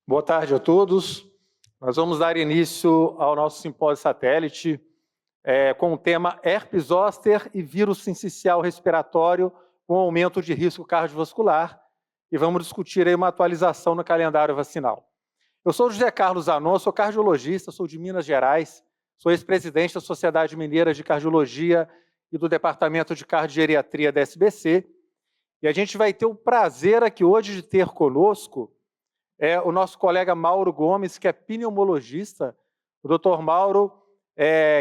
Boa tarde a todos. Nós vamos dar início ao nosso simpósio satélite com o tema herpes zoster e vírus sincicial respiratório com aumento de risco cardiovascular e vamos discutir aí uma atualização no calendário vacinal. Eu sou José Carlos Zanon, sou cardiologista, sou de Minas Gerais, sou ex-presidente da Sociedade Mineira de Cardiologia e do Departamento de Cardiogeriatria da SBC, e a gente vai ter o prazer aqui hoje de ter conosco o nosso colega Mauro Gomes, que é pneumologista, o doutor Mauro,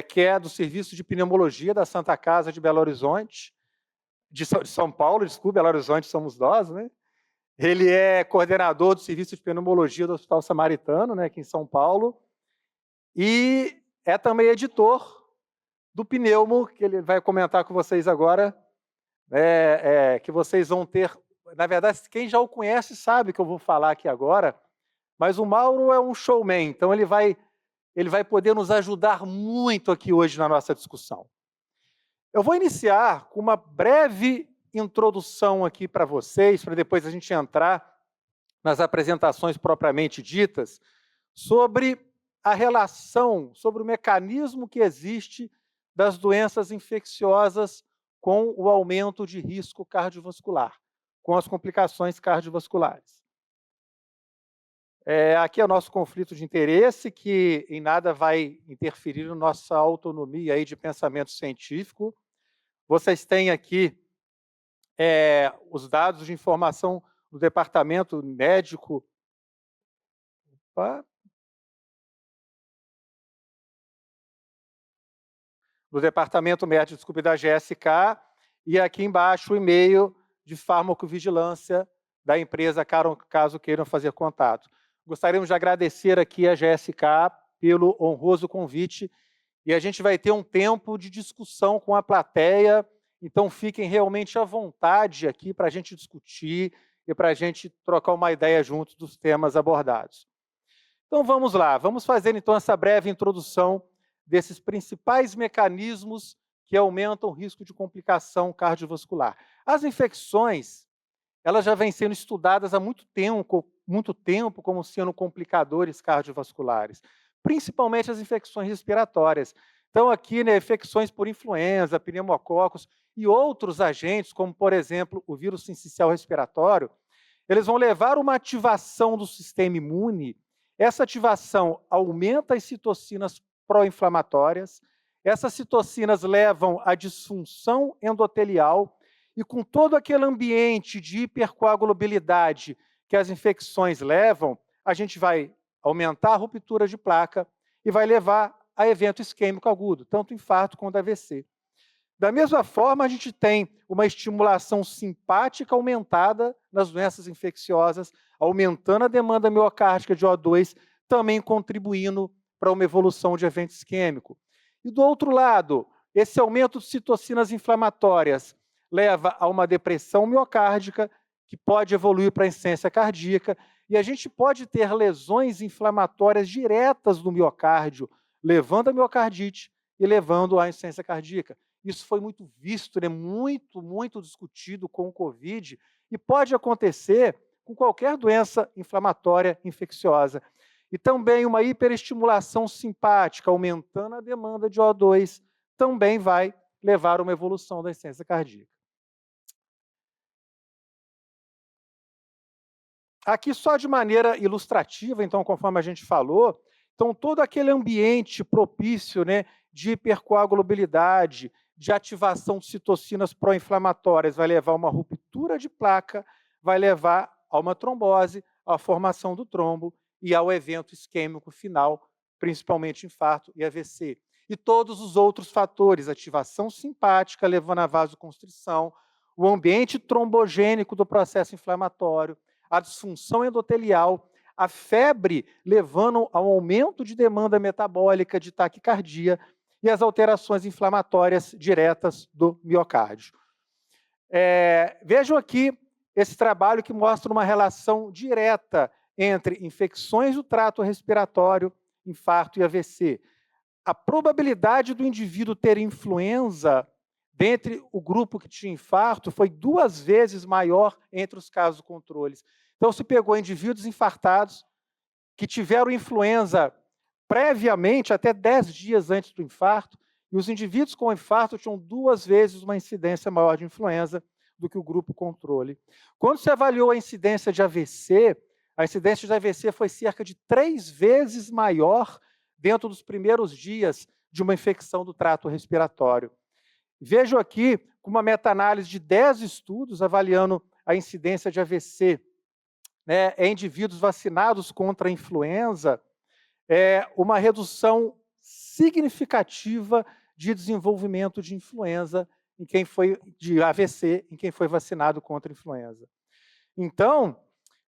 que é do Serviço de Pneumologia da Santa Casa de Belo Horizonte, de São Paulo, desculpe, Belo Horizonte somos nós, né? Ele é coordenador do Serviço de Pneumologia do Hospital Samaritano, né, aqui em São Paulo, e é também editor do Pneumo, que ele vai comentar com vocês agora, que vocês vão ter. Na verdade, quem já o conhece sabe que eu vou falar aqui agora, mas o Mauro é um showman, então ele vai poder nos ajudar muito aqui hoje na nossa discussão. Eu vou iniciar com uma breve introdução aqui para vocês, para depois a gente entrar nas apresentações propriamente ditas, sobre a relação, sobre o mecanismo que existe das doenças infecciosas com o aumento de risco cardiovascular, com as complicações cardiovasculares. Aqui é o nosso conflito de interesse, que em nada vai interferir na nossa autonomia aí de pensamento científico. Vocês têm aqui os dados de informação do departamento médico. Do departamento médico, desculpe, da GSK, e aqui embaixo o e-mail de farmacovigilância da empresa, caso queiram fazer contato. Gostaríamos de agradecer aqui a GSK pelo honroso convite, e a gente vai ter um tempo de discussão com a plateia, então fiquem realmente à vontade aqui para a gente discutir e para a gente trocar uma ideia juntos dos temas abordados. Então vamos lá, vamos fazer então essa breve introdução desses principais mecanismos que aumentam o risco de complicação cardiovascular. As infecções, elas já vêm sendo estudadas há muito tempo como sendo complicadores cardiovasculares, principalmente as infecções respiratórias. Então aqui, né, infecções por influenza, pneumococos e outros agentes, como por exemplo o vírus sincicial respiratório, eles vão levar uma ativação do sistema imune. Essa ativação aumenta as citocinas pró-inflamatórias, essas citocinas levam à disfunção endotelial e com todo aquele ambiente de hipercoagulabilidade que as infecções levam, a gente vai aumentar a ruptura de placa e vai levar a evento isquêmico agudo, tanto infarto quanto AVC. Da mesma forma, a gente tem uma estimulação simpática aumentada nas doenças infecciosas, aumentando a demanda miocárdica de O2, também contribuindo para uma evolução de evento isquêmico. E do outro lado, esse aumento de citocinas inflamatórias leva a uma depressão miocárdica, que pode evoluir para a insuficiência cardíaca, e a gente pode ter lesões inflamatórias diretas no miocárdio, levando a miocardite e levando à insuficiência cardíaca. Isso foi muito visto, né? muito discutido com o COVID, e pode acontecer com qualquer doença inflamatória infecciosa. E também uma hiperestimulação simpática, aumentando a demanda de O2, também vai levar a uma evolução da insuficiência cardíaca. Aqui só de maneira ilustrativa, então, conforme a gente falou, então todo aquele ambiente propício, né, de hipercoagulabilidade, de ativação de citocinas pró-inflamatórias, vai levar a uma ruptura de placa, vai levar a uma trombose, à formação do trombo e ao evento isquêmico final, principalmente infarto e AVC. E todos os outros fatores, ativação simpática, levando à vasoconstrição, o ambiente trombogênico do processo inflamatório, a disfunção endotelial, a febre levando ao aumento de demanda metabólica de taquicardia e as alterações inflamatórias diretas do miocárdio. Vejam aqui esse trabalho que mostra uma relação direta entre infecções do trato respiratório, infarto e AVC. A probabilidade do indivíduo ter influenza dentre o grupo que tinha infarto foi 2 vezes maior entre os casos controles. Então, se pegou indivíduos infartados que tiveram influenza previamente, até 10 dias antes do infarto, e os indivíduos com infarto tinham 2 vezes uma incidência maior de influenza do que o grupo controle. Quando se avaliou a incidência de AVC, a incidência de AVC foi cerca de 3 vezes maior dentro dos primeiros dias de uma infecção do trato respiratório. Vejo aqui uma meta-análise de 10 estudos avaliando a incidência de AVC, né, em indivíduos vacinados contra a influenza, uma redução significativa de desenvolvimento de influenza em quem foi de AVC em quem foi vacinado contra a influenza. Então,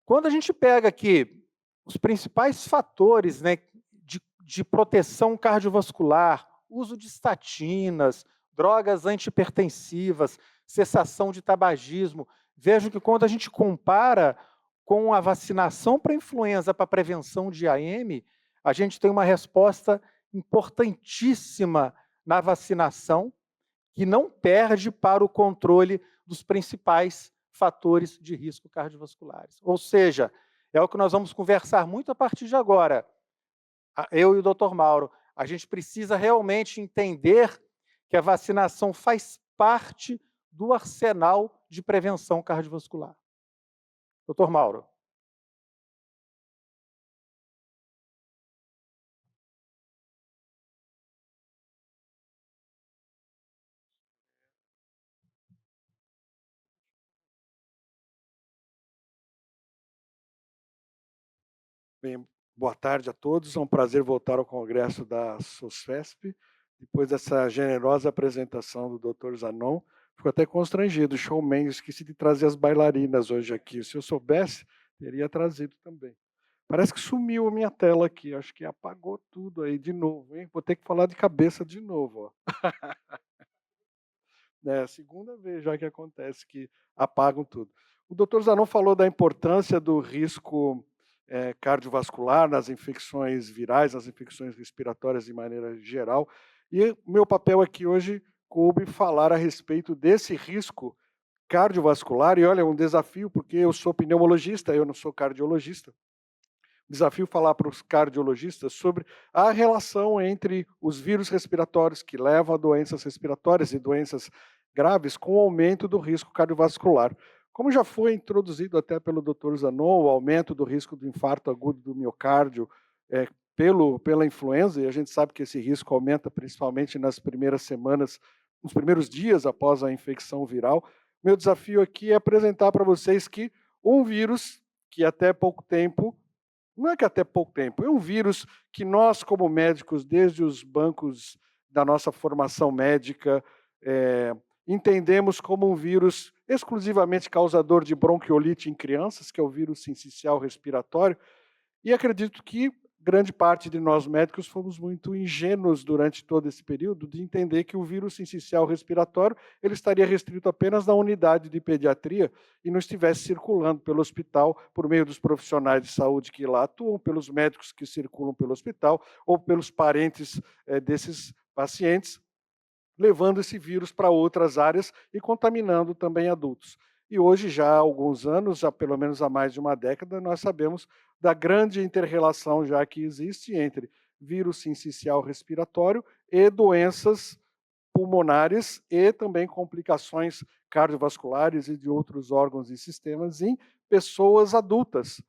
quando a gente pega aqui os principais fatores, né, de proteção cardiovascular, uso de estatinas, drogas antihipertensivas, cessação de tabagismo, vejo que quando a gente compara com a vacinação para influenza para prevenção de AM, a gente tem uma resposta importantíssima na vacinação, que não perde para o controle dos principais fatores de risco cardiovasculares. Ou seja, é o que nós vamos conversar muito a partir de agora, eu e o Dr. Mauro. A gente precisa realmente entender que a vacinação faz parte do arsenal de prevenção cardiovascular. Dr. Mauro. Bem, boa tarde a todos. É um prazer voltar ao congresso da SOSFESP. Depois dessa generosa apresentação do Dr. Zanon, fico até constrangido. Showman, esqueci de trazer as bailarinas hoje aqui. Se eu soubesse, teria trazido também. Parece que sumiu a minha tela aqui. Acho que apagou tudo aí de novo, hein? Vou ter que falar de cabeça de novo, ó. É a segunda vez já que acontece que apagam tudo. O doutor Zanon falou da importância do risco cardiovascular nas infecções virais, nas infecções respiratórias de maneira geral. E o meu papel aqui hoje coube falar a respeito desse risco cardiovascular. E olha, é um desafio, porque eu sou pneumologista, eu não sou cardiologista. Desafio falar para os cardiologistas sobre a relação entre os vírus respiratórios que levam a doenças respiratórias e doenças graves com o aumento do risco cardiovascular. Como já foi introduzido até pelo Dr. Zanon, o aumento do risco do infarto agudo do miocárdio pela influenza, e a gente sabe que esse risco aumenta principalmente nas primeiras semanas, nos primeiros dias após a infecção viral. Meu desafio aqui é apresentar para vocês que um vírus que até pouco tempo não é que até pouco tempo, é um vírus que nós, como médicos, desde os bancos da nossa formação médica, entendemos como um vírus exclusivamente causador de bronquiolite em crianças, que é o vírus sincicial respiratório, e acredito que grande parte de nós médicos fomos muito ingênuos durante todo esse período de entender que o vírus sincicial respiratório ele estaria restrito apenas na unidade de pediatria e não estivesse circulando pelo hospital por meio dos profissionais de saúde que lá atuam, pelos médicos que circulam pelo hospital ou pelos parentes desses pacientes, levando esse vírus para outras áreas e contaminando também adultos. E hoje, já há alguns anos, já pelo menos há mais de uma década, nós sabemos da grande inter-relação já que existe entre vírus sincicial respiratório e doenças pulmonares e também complicações cardiovasculares e de outros órgãos e sistemas em pessoas adultas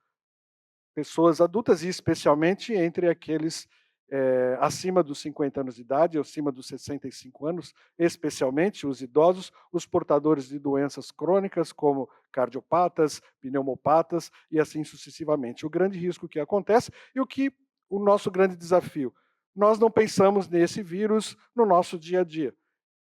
e especialmente entre aqueles acima dos 50 anos de idade, acima dos 65 anos, especialmente os idosos, os portadores de doenças crônicas como cardiopatas, pneumopatas e assim sucessivamente. O grande risco que acontece e o nosso grande desafio, nós não pensamos nesse vírus no nosso dia a dia.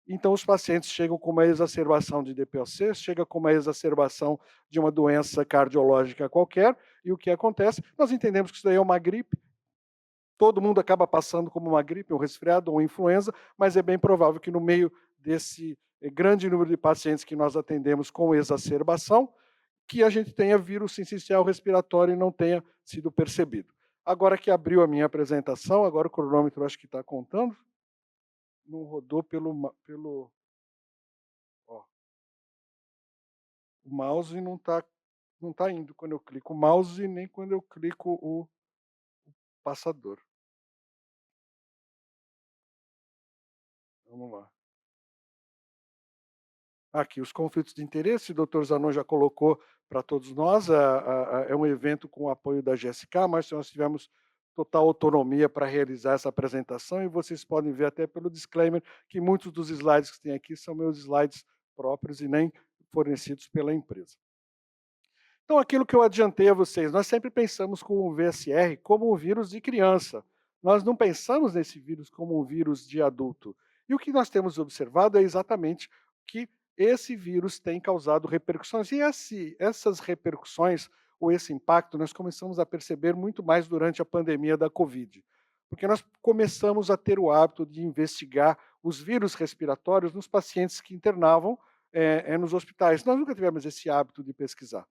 Então, os pacientes chegam com uma exacerbação de DPOC, chega com uma exacerbação de uma doença cardiológica qualquer, e o que acontece? Nós entendemos que isso daí é uma gripe, todo mundo acaba passando como uma gripe, um resfriado ou uma influenza, mas é bem provável que no meio desse grande número de pacientes que nós atendemos com exacerbação, que a gente tenha vírus sincicial respiratório e não tenha sido percebido. Agora que abriu a minha apresentação, agora o cronômetro acho que está contando, não rodou pelo ó, o mouse não tá indo quando eu clico o mouse, nem quando eu clico passador. Vamos lá. Aqui, os conflitos de interesse, o doutor Zanon já colocou para todos nós, é um evento com o apoio da GSK, mas nós tivemos total autonomia para realizar essa apresentação e vocês podem ver até pelo disclaimer que muitos dos slides que tem aqui são meus slides próprios e nem fornecidos pela empresa. Então, aquilo que eu adiantei a vocês, nós sempre pensamos com o VSR como um vírus de criança. Nós não pensamos nesse vírus como um vírus de adulto. E o que nós temos observado é exatamente que esse vírus tem causado repercussões. E essas repercussões, ou esse impacto, nós começamos a perceber muito mais durante a pandemia da Covid. Porque nós começamos a ter o hábito de investigar os vírus respiratórios nos pacientes que internavam nos hospitais. Nós nunca tivemos esse hábito de pesquisar.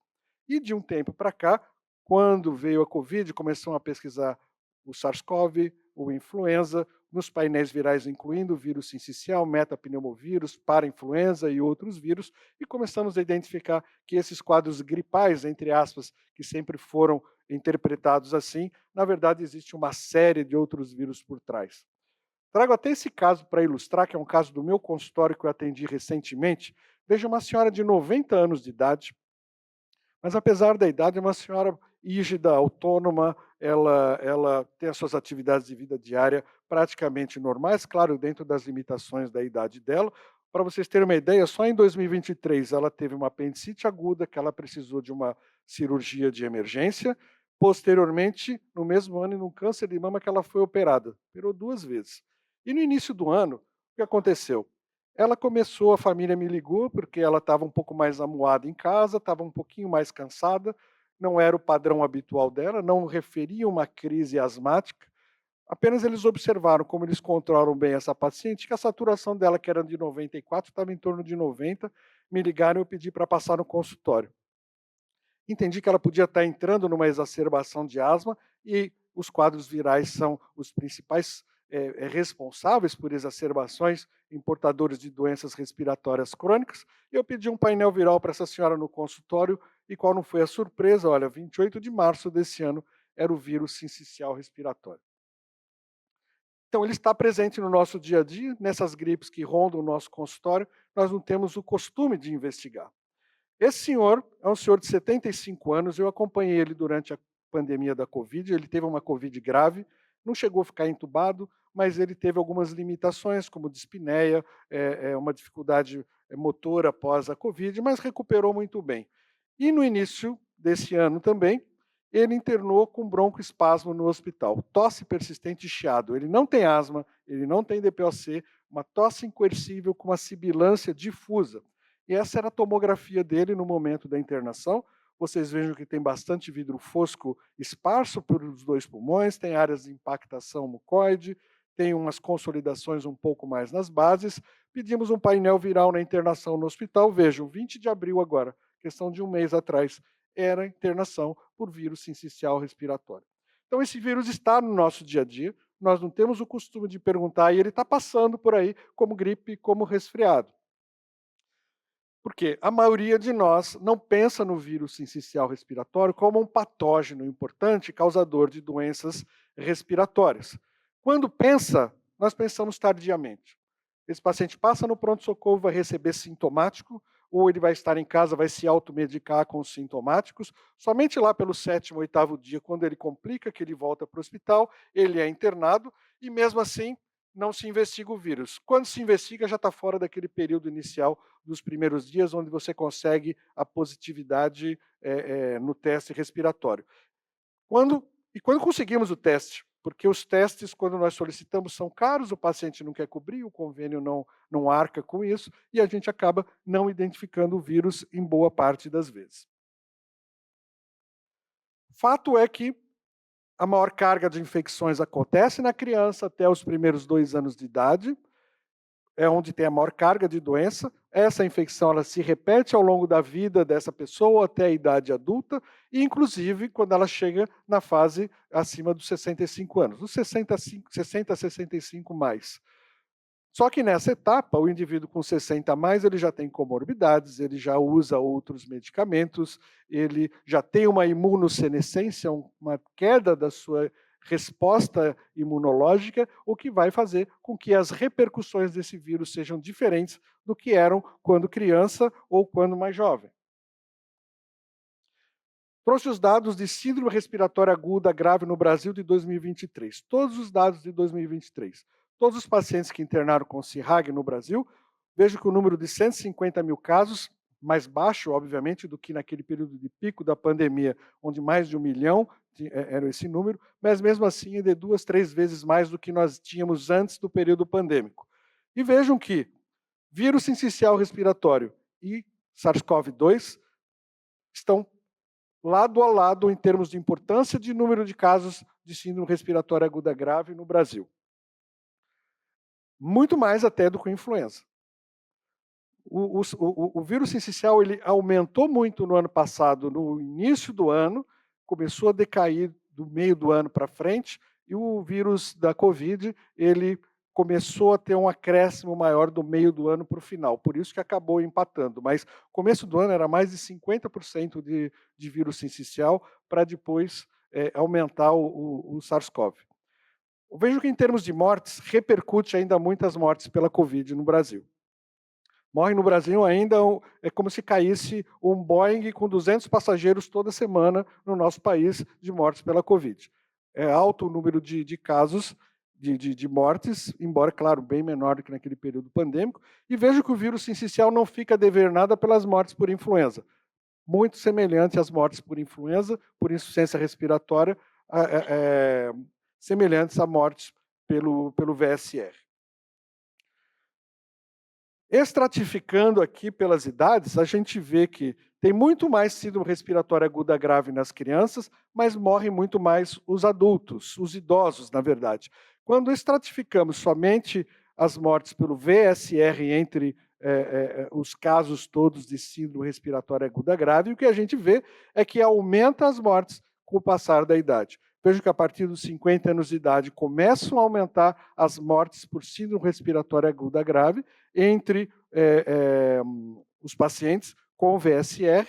E de um tempo para cá, quando veio a Covid, começaram a pesquisar o SARS-CoV, o influenza, nos painéis virais, incluindo o vírus sincicial, metapneumovírus, parainfluenza e outros vírus, e começamos a identificar que esses quadros gripais, entre aspas, que sempre foram interpretados assim, na verdade existe uma série de outros vírus por trás. Trago até esse caso para ilustrar, que é um caso do meu consultório que eu atendi recentemente. Veja uma senhora de 90 anos de idade, mas apesar da idade, é uma senhora rígida, autônoma, ela tem as suas atividades de vida diária praticamente normais, claro, dentro das limitações da idade dela. Para vocês terem uma ideia, só em 2023 ela teve uma apendicite aguda, que ela precisou de uma cirurgia de emergência. Posteriormente, no mesmo ano, num câncer de mama que ela foi operada. Operou 2 vezes. E no início do ano, o que aconteceu? Ela começou, a família me ligou, porque ela estava um pouco mais amuada em casa, estava um pouquinho mais cansada, não era o padrão habitual dela, não referia uma crise asmática, apenas eles observaram como eles controlam bem essa paciente, que a saturação dela, que era de 94, estava em torno de 90, me ligaram e eu pedi para passar no consultório. Entendi que ela podia estar entrando numa exacerbação de asma e os quadros virais são os principais responsáveis por exacerbações em portadores de doenças respiratórias crônicas. Eu pedi um painel viral para essa senhora no consultório e qual não foi a surpresa? Olha, 28 de março desse ano era o vírus sincicial respiratório. Então, ele está presente no nosso dia a dia, nessas gripes que rondam o nosso consultório, nós não temos o costume de investigar. Esse senhor é um senhor de 75 anos, eu acompanhei ele durante a pandemia da Covid, ele teve uma Covid grave, não chegou a ficar entubado, mas ele teve algumas limitações, como dispneia, uma dificuldade motora após a Covid, mas recuperou muito bem. E no início desse ano também, ele internou com broncoespasmo no hospital, tosse persistente e chiado. Ele não tem asma, ele não tem DPOC, uma tosse incoercível com uma sibilância difusa. E essa era a tomografia dele no momento da internação. Vocês vejam que tem bastante vidro fosco esparso pelos 2 pulmões, tem áreas de impactação mucoide, tem umas consolidações um pouco mais nas bases. Pedimos um painel viral na internação no hospital. Vejam, 20 de abril agora, questão de um mês atrás, era internação por vírus sincicial respiratório. Então, esse vírus está no nosso dia a dia, nós não temos o costume de perguntar, e ele está passando por aí como gripe, como resfriado. Porque a maioria de nós não pensa no vírus sincicial respiratório como um patógeno importante causador de doenças respiratórias. Quando pensa, nós pensamos tardiamente. Esse paciente passa no pronto-socorro, vai receber sintomático, ou ele vai estar em casa, vai se automedicar com os sintomáticos. Somente lá pelo 7º, 8º dia, quando ele complica, que ele volta para o hospital, ele é internado, e mesmo assim não se investiga o vírus. Quando se investiga, já está fora daquele período inicial dos primeiros dias, onde você consegue a positividade no teste respiratório. Quando conseguimos o teste, porque os testes, quando nós solicitamos, são caros, o paciente não quer cobrir, o convênio não arca com isso, e a gente acaba não identificando o vírus em boa parte das vezes. Fato é que a maior carga de infecções acontece na criança até os primeiros 2 anos de idade, é onde tem a maior carga de doença. Essa infecção ela se repete ao longo da vida dessa pessoa até a idade adulta, e inclusive quando ela chega na fase acima dos 65 anos, dos 60 a 65 mais. Só que nessa etapa, o indivíduo com 60 a mais, ele já tem comorbidades, ele já usa outros medicamentos, ele já tem uma imunossenescência, uma queda da sua resposta imunológica, o que vai fazer com que as repercussões desse vírus sejam diferentes do que eram quando criança ou quando mais jovem. Trouxe os dados de síndrome respiratória aguda grave no Brasil de 2023. Todos os dados de 2023. Todos os pacientes que internaram com CIRRAG no Brasil, vejo que o número de 150 mil casos, mais baixo, obviamente, do que naquele período de pico da pandemia, onde mais de 1 milhão era esse número, mas mesmo assim é de 2, 3 vezes mais do que nós tínhamos antes do período pandêmico. E vejam que vírus sincicial respiratório e SARS-CoV-2 estão lado a lado em termos de importância de número de casos de síndrome respiratória aguda grave no Brasil. Muito mais até do que a influenza. O vírus sincicial ele aumentou muito no ano passado, no início do ano, começou a decair do meio do ano para frente, e o vírus da Covid, ele começou a ter um acréscimo maior do meio do ano para o final, por isso que acabou empatando. Mas começo do ano era mais de 50% de vírus sincicial, para depois aumentar o SARS-CoV. Vejo que em termos de mortes, repercute ainda muitas mortes pela Covid no Brasil. Morre no Brasil ainda, é como se caísse um Boeing com 200 passageiros toda semana no nosso país de mortes pela Covid. É alto o número de casos de mortes, embora, claro, bem menor do que naquele período pandêmico, e vejo que o vírus sincicial não fica a dever nada pelas mortes por influenza. Muito semelhante às mortes por influenza, por insuficiência respiratória, semelhantes a mortes pelo VSR. Estratificando aqui pelas idades, a gente vê que tem muito mais síndrome respiratória aguda grave nas crianças, mas morrem muito mais os adultos, os idosos, na verdade. Quando estratificamos somente as mortes pelo VSR entre os casos todos de síndrome respiratória aguda grave, o que a gente vê é que aumenta as mortes com o passar da idade. Vejo que a partir dos 50 anos de idade começam a aumentar as mortes por síndrome respiratória aguda grave entre os pacientes com VSR,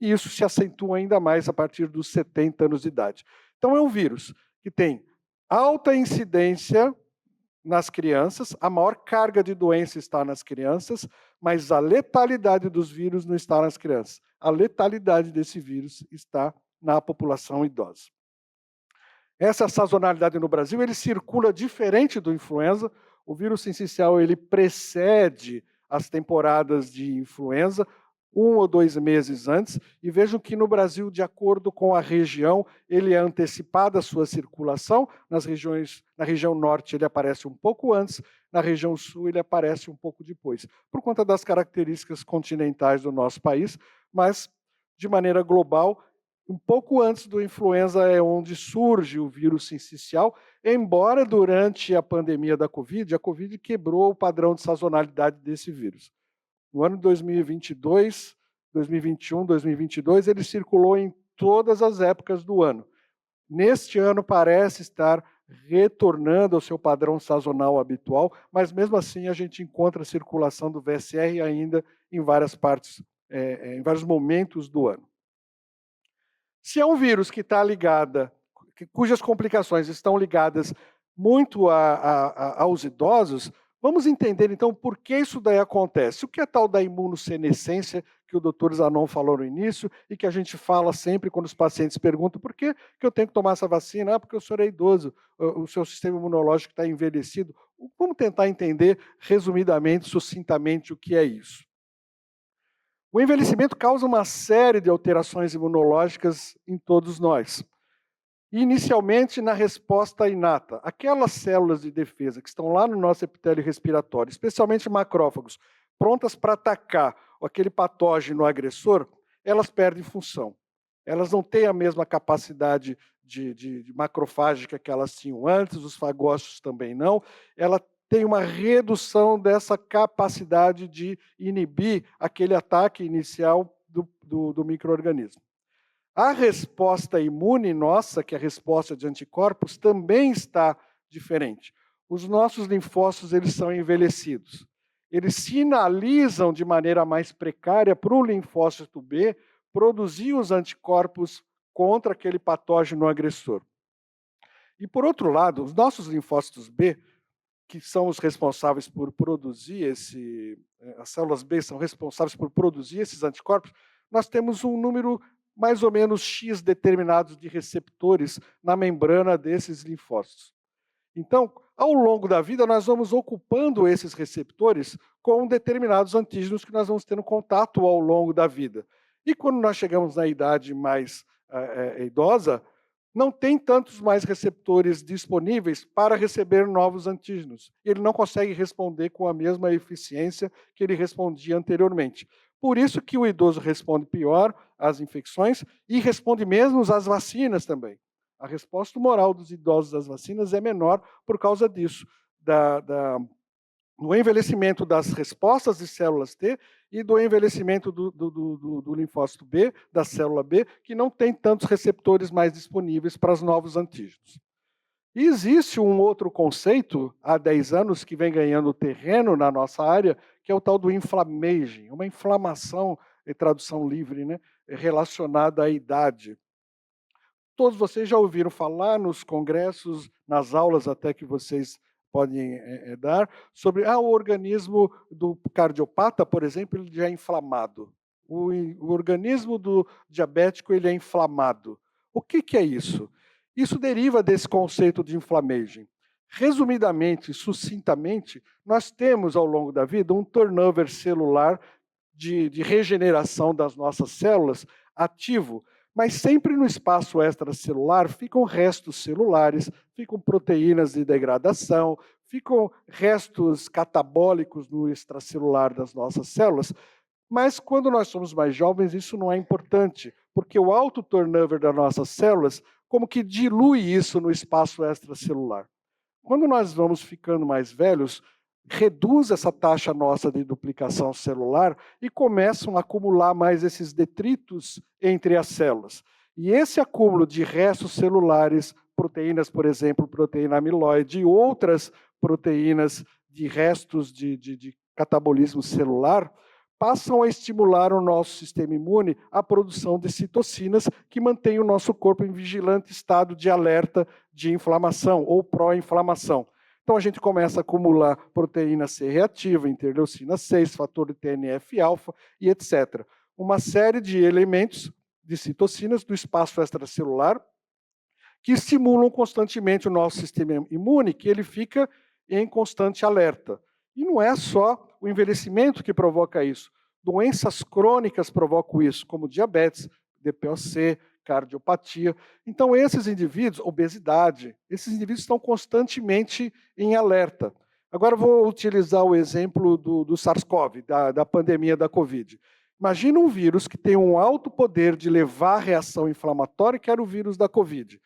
e isso se acentua ainda mais a partir dos 70 anos de idade. Então é um vírus que tem alta incidência nas crianças, a maior carga de doença está nas crianças, mas a letalidade dos vírus não está nas crianças. A letalidade desse vírus está na população idosa. Essa sazonalidade no Brasil, ele circula diferente do influenza. O vírus sincicial, ele precede as temporadas de influenza, 1 ou 2 meses antes, e vejam que no Brasil, de acordo com a região, ele é antecipada a sua circulação. Na região norte ele aparece um pouco antes, na região sul ele aparece um pouco depois, por conta das características continentais do nosso país, mas, de maneira global, um pouco antes do influenza é onde surge o vírus sincicial, embora durante a pandemia da Covid, a Covid quebrou o padrão de sazonalidade desse vírus. No ano de 2022, 2021, 2022, ele circulou em todas as épocas do ano. Neste ano parece estar retornando ao seu padrão sazonal habitual, mas mesmo assim a gente encontra a circulação do VSR ainda em várias partes, em vários momentos do ano. Se é um vírus que está ligado, cujas complicações estão ligadas muito aos idosos, vamos entender então por que isso daí acontece. O que é tal da imunossenescência que o Dr. Zanon falou no início e que a gente fala sempre quando os pacientes perguntam por que eu tenho que tomar essa vacina? Porque o senhor é idoso, o seu sistema imunológico está envelhecido. Vamos tentar entender resumidamente, sucintamente, o que é isso. O envelhecimento causa uma série de alterações imunológicas em todos nós. Inicialmente na resposta inata, aquelas células de defesa que estão lá no nosso epitélio respiratório, especialmente macrófagos, prontas para atacar aquele patógeno agressor, elas perdem função. Elas não têm a mesma capacidade de macrofágica que elas tinham antes, os fagócitos também não. Ela tem uma redução dessa capacidade de inibir aquele ataque inicial do micro-organismo. A resposta imune nossa, que é a resposta de anticorpos, também está diferente. Os nossos linfócitos eles são envelhecidos. Eles sinalizam de maneira mais precária para o linfócito B produzir os anticorpos contra aquele patógeno agressor. E, por outro lado, os nossos linfócitos B, que são os responsáveis por produzir as células B são responsáveis por produzir esses anticorpos, nós temos um número mais ou menos X determinados de receptores na membrana desses linfócitos. Então, ao longo da vida, nós vamos ocupando esses receptores com determinados antígenos que nós vamos tendo contato ao longo da vida. E quando nós chegamos na idade mais idosa, não tem tantos mais receptores disponíveis para receber novos antígenos. Ele não consegue responder com a mesma eficiência que ele respondia anteriormente. Por isso que o idoso responde pior às infecções e responde menos às vacinas também. A resposta humoral dos idosos às vacinas é menor por causa disso, do envelhecimento das respostas de células T e do envelhecimento do linfócito B, da célula B, que não tem tantos receptores mais disponíveis para os novos antígenos. E existe um outro conceito, há 10 anos, que vem ganhando terreno na nossa área, que é o tal do inflammaging, uma inflamação, em tradução livre, né, relacionada à idade. Todos vocês já ouviram falar nos congressos, nas aulas até que vocês podem dar, sobre o organismo do cardiopata, por exemplo, ele já é inflamado. O organismo do diabético ele é inflamado. O que é isso? Isso deriva desse conceito de inflammaging. Resumidamente, sucintamente, nós temos ao longo da vida um turnover celular de regeneração das nossas células ativo, mas sempre no espaço extracelular ficam restos celulares, ficam proteínas de degradação, ficam restos catabólicos no extracelular das nossas células. Mas quando nós somos mais jovens, isso não é importante, porque o alto turnover das nossas células como que dilui isso no espaço extracelular. Quando nós vamos ficando mais velhos, reduz essa taxa nossa de duplicação celular e começam a acumular mais esses detritos entre as células. E esse acúmulo de restos celulares, proteínas, por exemplo, proteína amiloide e outras proteínas de restos de catabolismo celular, passam a estimular o nosso sistema imune a produção de citocinas que mantém o nosso corpo em vigilante estado de alerta de inflamação ou pró-inflamação. Então a gente começa a acumular proteína C reativa, interleucina 6, fator de TNF-alfa e etc. Uma série de elementos de citocinas do espaço extracelular que estimulam constantemente o nosso sistema imune, que ele fica em constante alerta. E não é só o envelhecimento que provoca isso. Doenças crônicas provocam isso, como diabetes, DPOC, cardiopatia. Então, esses indivíduos, obesidade, esses indivíduos estão constantemente em alerta. Agora, vou utilizar o exemplo do SARS-CoV, da pandemia da Covid. Imagina um vírus que tem um alto poder de levar a reação inflamatória, que era o vírus da Covid.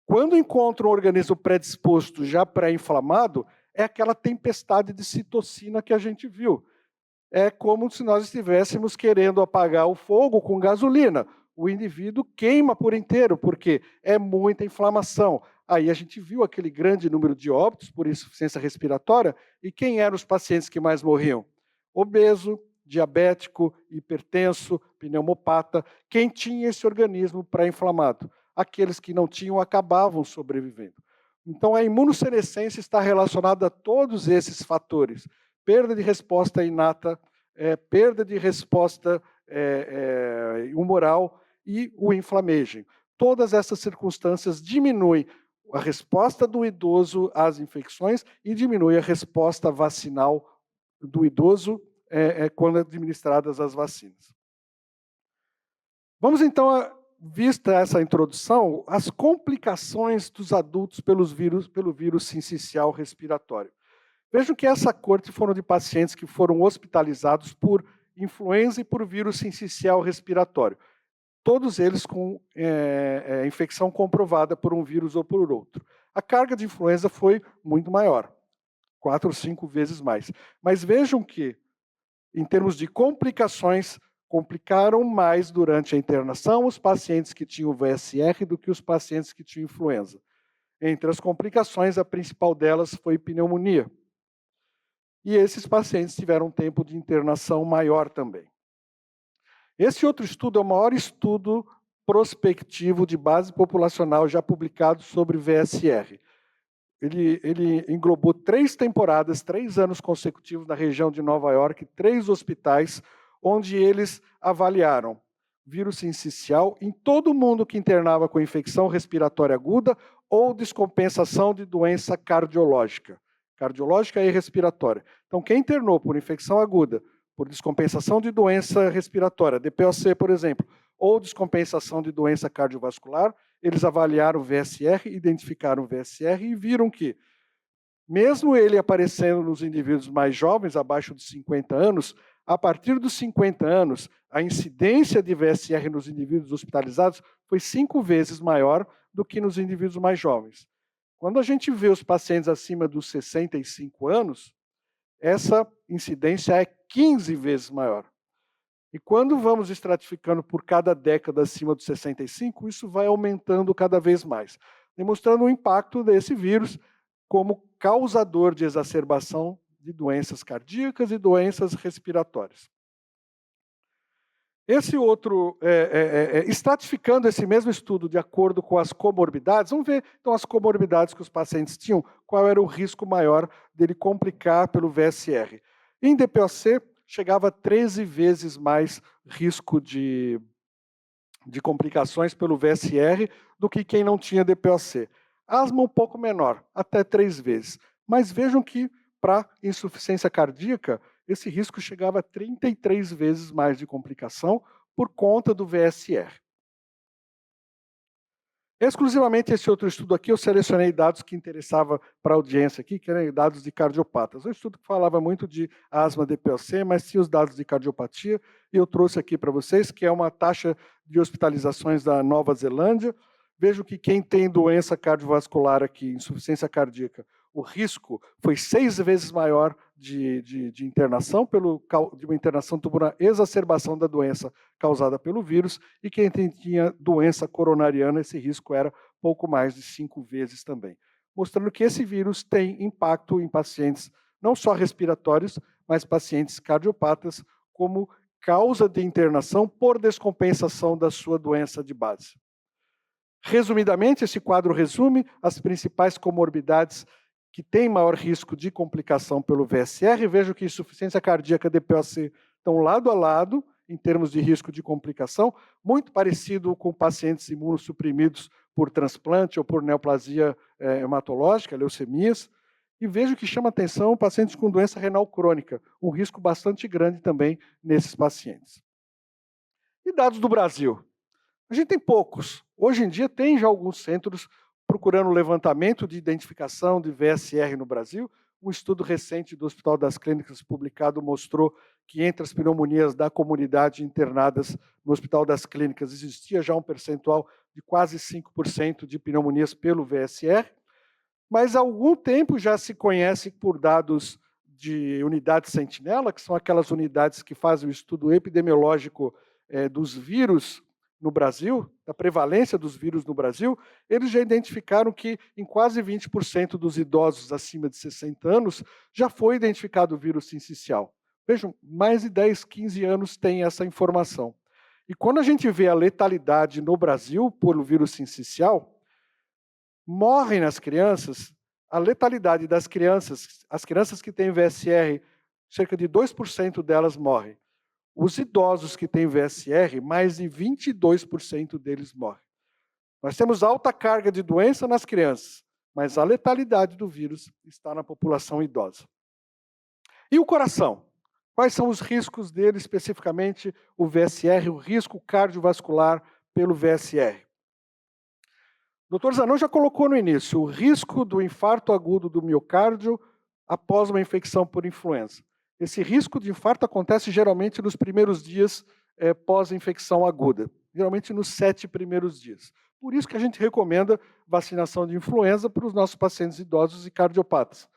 Quando encontra um organismo predisposto, já pré-inflamado, é aquela tempestade de citocina que a gente viu. É como se nós estivéssemos querendo apagar o fogo com gasolina. O indivíduo queima por inteiro, porque é muita inflamação. Aí a gente viu aquele grande número de óbitos por insuficiência respiratória, e quem eram os pacientes que mais morriam? Obeso, diabético, hipertenso, pneumopata. Quem tinha esse organismo pré-inflamado? Aqueles que não tinham acabavam sobrevivendo. Então a imunossenescência está relacionada a todos esses fatores. Perda de resposta inata, perda de resposta humoral e o inflammaging. Todas essas circunstâncias diminuem a resposta do idoso às infecções e diminui a resposta vacinal do idoso quando administradas as vacinas. Vamos então, vista essa introdução, as complicações dos adultos pelo vírus sincicial respiratório. Vejam que essa corte foram de pacientes que foram hospitalizados por influenza e por vírus sincicial respiratório. Todos eles com infecção comprovada por um vírus ou por outro. A carga de influenza foi muito maior, 4 ou 5 vezes mais. Mas vejam que, em termos de complicações, complicaram mais durante a internação os pacientes que tinham VSR do que os pacientes que tinham influenza. Entre as complicações, a principal delas foi pneumonia. E esses pacientes tiveram um tempo de internação maior também. Esse outro estudo é o maior estudo prospectivo de base populacional já publicado sobre VSR. Ele englobou 3 temporadas, 3 anos consecutivos na região de Nova York, 3 hospitais, onde eles avaliaram vírus sincicial em todo mundo que internava com infecção respiratória aguda ou descompensação de doença cardiológica. Cardiológica e respiratória. Então, quem internou por infecção aguda, por descompensação de doença respiratória, DPOC, por exemplo, ou descompensação de doença cardiovascular, eles avaliaram o VSR, identificaram o VSR e viram que, mesmo ele aparecendo nos indivíduos mais jovens, abaixo de 50 anos, a partir dos 50 anos, a incidência de VSR nos indivíduos hospitalizados foi 5 vezes maior do que nos indivíduos mais jovens. Quando a gente vê os pacientes acima dos 65 anos, essa incidência é 15 vezes maior. E quando vamos estratificando por cada década acima dos 65, isso vai aumentando cada vez mais, demonstrando o impacto desse vírus como causador de exacerbação de doenças cardíacas e doenças respiratórias. Esse outro, estratificando esse mesmo estudo de acordo com as comorbidades, vamos ver então as comorbidades que os pacientes tinham, qual era o risco maior dele complicar pelo VSR. Em DPOC, chegava a 13 vezes mais risco de complicações pelo VSR do que quem não tinha DPOC. Asma um pouco menor, até 3 vezes. Mas vejam que para insuficiência cardíaca, esse risco chegava a 33 vezes mais de complicação por conta do VSR. Exclusivamente esse outro estudo aqui, eu selecionei dados que interessavam para a audiência aqui, que eram dados de cardiopatas. Um estudo que falava muito de asma DPOC, mas tinha os dados de cardiopatia, e eu trouxe aqui para vocês, que é uma taxa de hospitalizações da Nova Zelândia. Vejo que quem tem doença cardiovascular aqui, insuficiência cardíaca, o risco foi 6 vezes maior de internação, de uma internação por uma exacerbação da doença causada pelo vírus, e quem tinha doença coronariana, esse risco era pouco mais de 5 vezes também. Mostrando que esse vírus tem impacto em pacientes não só respiratórios, mas pacientes cardiopatas, como causa de internação por descompensação da sua doença de base. Resumidamente, esse quadro resume as principais comorbidades que têm maior risco de complicação pelo VSR. Vejo que insuficiência cardíaca e DPOC estão lado a lado, em termos de risco de complicação, muito parecido com pacientes imunossuprimidos por transplante ou por neoplasia hematológica, leucemias. E vejo que chama atenção pacientes com doença renal crônica, um risco bastante grande também nesses pacientes. E dados do Brasil? A gente tem poucos. Hoje em dia tem já alguns centros procurando levantamento de identificação de VSR no Brasil. Um estudo recente do Hospital das Clínicas publicado mostrou que entre as pneumonias da comunidade internadas no Hospital das Clínicas existia já um percentual de quase 5% de pneumonias pelo VSR, mas há algum tempo já se conhece por dados de unidade sentinela, que são aquelas unidades que fazem o estudo epidemiológico dos vírus no Brasil, da prevalência dos vírus no Brasil. Eles já identificaram que em quase 20% dos idosos acima de 60 anos já foi identificado o vírus sincicial. Vejam, mais de 10, 15 anos tem essa informação. E quando a gente vê a letalidade no Brasil por vírus sincicial, morrem nas crianças, a letalidade das crianças, as crianças que têm VSR, cerca de 2% delas morrem. Os idosos que têm VSR, mais de 22% deles morrem. Nós temos alta carga de doença nas crianças, mas a letalidade do vírus está na população idosa. E o coração? Quais são os riscos dele, especificamente o VSR, o risco cardiovascular pelo VSR? O Dr. Zanon já colocou no início o risco do infarto agudo do miocárdio após uma infecção por influenza. Esse risco de infarto acontece geralmente nos primeiros dias pós-infecção aguda, geralmente nos 7 primeiros dias. Por isso que a gente recomenda vacinação de influenza para os nossos pacientes idosos e cardiopatas.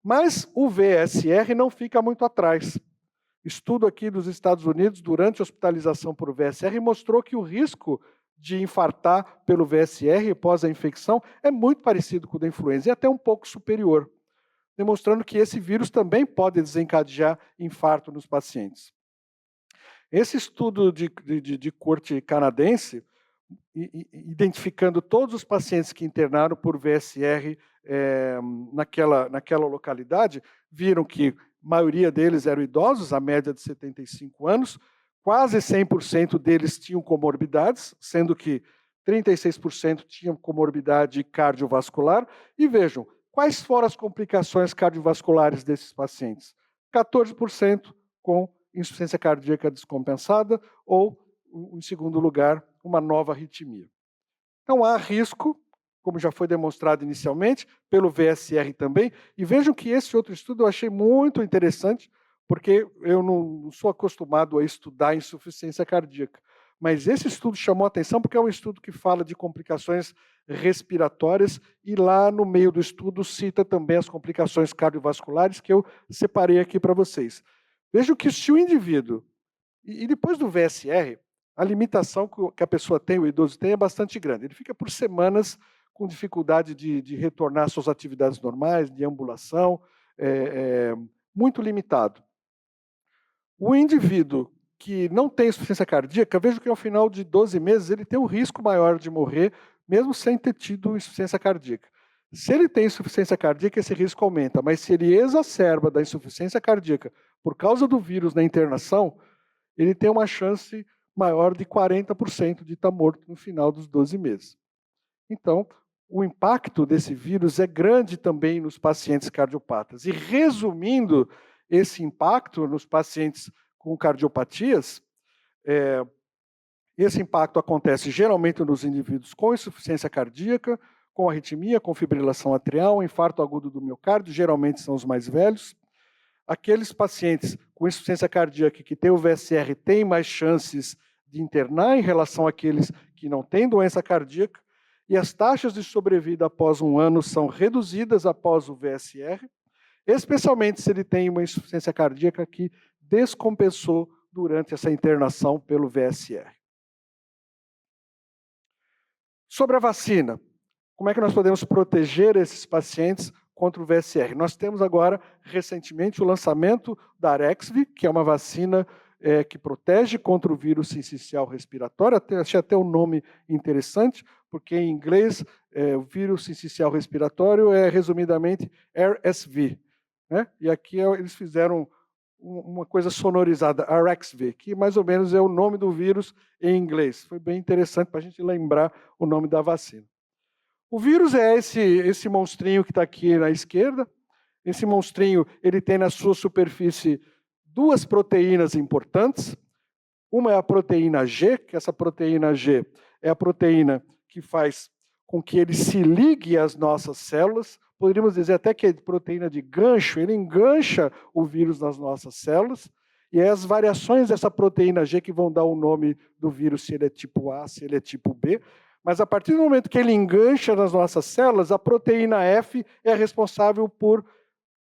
Mas o VSR não fica muito atrás. Estudo aqui dos Estados Unidos, durante a hospitalização por VSR, mostrou que o risco de infartar pelo VSR após a infecção é muito parecido com o da influenza, e até um pouco superior, demonstrando que esse vírus também pode desencadear infarto nos pacientes. Esse estudo de corte canadense identificando todos os pacientes que internaram por VSR naquela localidade, viram que a maioria deles eram idosos, a média de 75 anos, quase 100% deles tinham comorbidades, sendo que 36% tinham comorbidade cardiovascular. E vejam, quais foram as complicações cardiovasculares desses pacientes? 14% com insuficiência cardíaca descompensada ou, em segundo lugar, uma nova arritmia. Então, há risco, como já foi demonstrado inicialmente, pelo VSR também. E vejam que esse outro estudo eu achei muito interessante, porque eu não sou acostumado a estudar insuficiência cardíaca. Mas esse estudo chamou a atenção porque é um estudo que fala de complicações respiratórias e lá no meio do estudo cita também as complicações cardiovasculares que eu separei aqui para vocês. Vejam que se o indivíduo, e depois do VSR, a limitação que a pessoa tem, o idoso tem, é bastante grande. Ele fica por semanas com dificuldade de retornar às suas atividades normais, de ambulação, muito limitado. O indivíduo que não tem insuficiência cardíaca, vejo que ao final de 12 meses ele tem um risco maior de morrer, mesmo sem ter tido insuficiência cardíaca. Se ele tem insuficiência cardíaca, esse risco aumenta, mas se ele exacerba da insuficiência cardíaca por causa do vírus na internação, ele tem uma chance maior de 40% de estar morto no final dos 12 meses. Então, o impacto desse vírus é grande também nos pacientes cardiopatas. E resumindo esse impacto nos pacientes com cardiopatias, esse impacto acontece geralmente nos indivíduos com insuficiência cardíaca, com arritmia, com fibrilação atrial, infarto agudo do miocárdio, geralmente são os mais velhos. Aqueles pacientes com insuficiência cardíaca que têm o VSR têm mais chances de internar em relação àqueles que não têm doença cardíaca, e as taxas de sobrevida após 1 ano são reduzidas após o VSR, especialmente se ele tem uma insuficiência cardíaca que descompensou durante essa internação pelo VSR. Sobre a vacina, como é que nós podemos proteger esses pacientes contra o VSR? Nós temos agora, recentemente, o lançamento da Arexvy, que é uma vacina que protege contra o vírus sincicial respiratório. Achei até um nome interessante, porque em inglês o vírus sincicial respiratório é resumidamente RSV. Né? E aqui eles fizeram uma coisa sonorizada, Arexvy, que mais ou menos é o nome do vírus em inglês. Foi bem interessante para a gente lembrar o nome da vacina. O vírus é esse monstrinho que está aqui na esquerda. Esse monstrinho ele tem na sua superfície 2 proteínas importantes. Uma é a proteína G, que essa proteína G é a proteína que faz com que ele se ligue às nossas células. Poderíamos dizer até que é proteína de gancho, ele engancha o vírus nas nossas células. E é as variações dessa proteína G que vão dar o nome do vírus, se ele é tipo A, se ele é tipo B. Mas a partir do momento que ele engancha nas nossas células, a proteína F é responsável por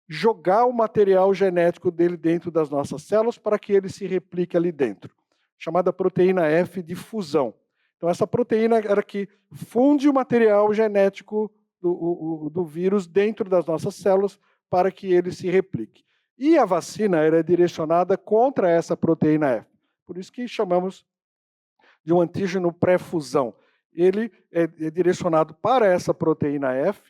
jogar o material genético dele dentro das nossas células para que ele se replique ali dentro, chamada proteína F de fusão. Então, essa proteína era que funde o material genético do vírus dentro das nossas células para que ele se replique. E a vacina era direcionada contra essa proteína F. Por isso que chamamos de um antígeno pré-fusão. Ele é direcionado para essa proteína F,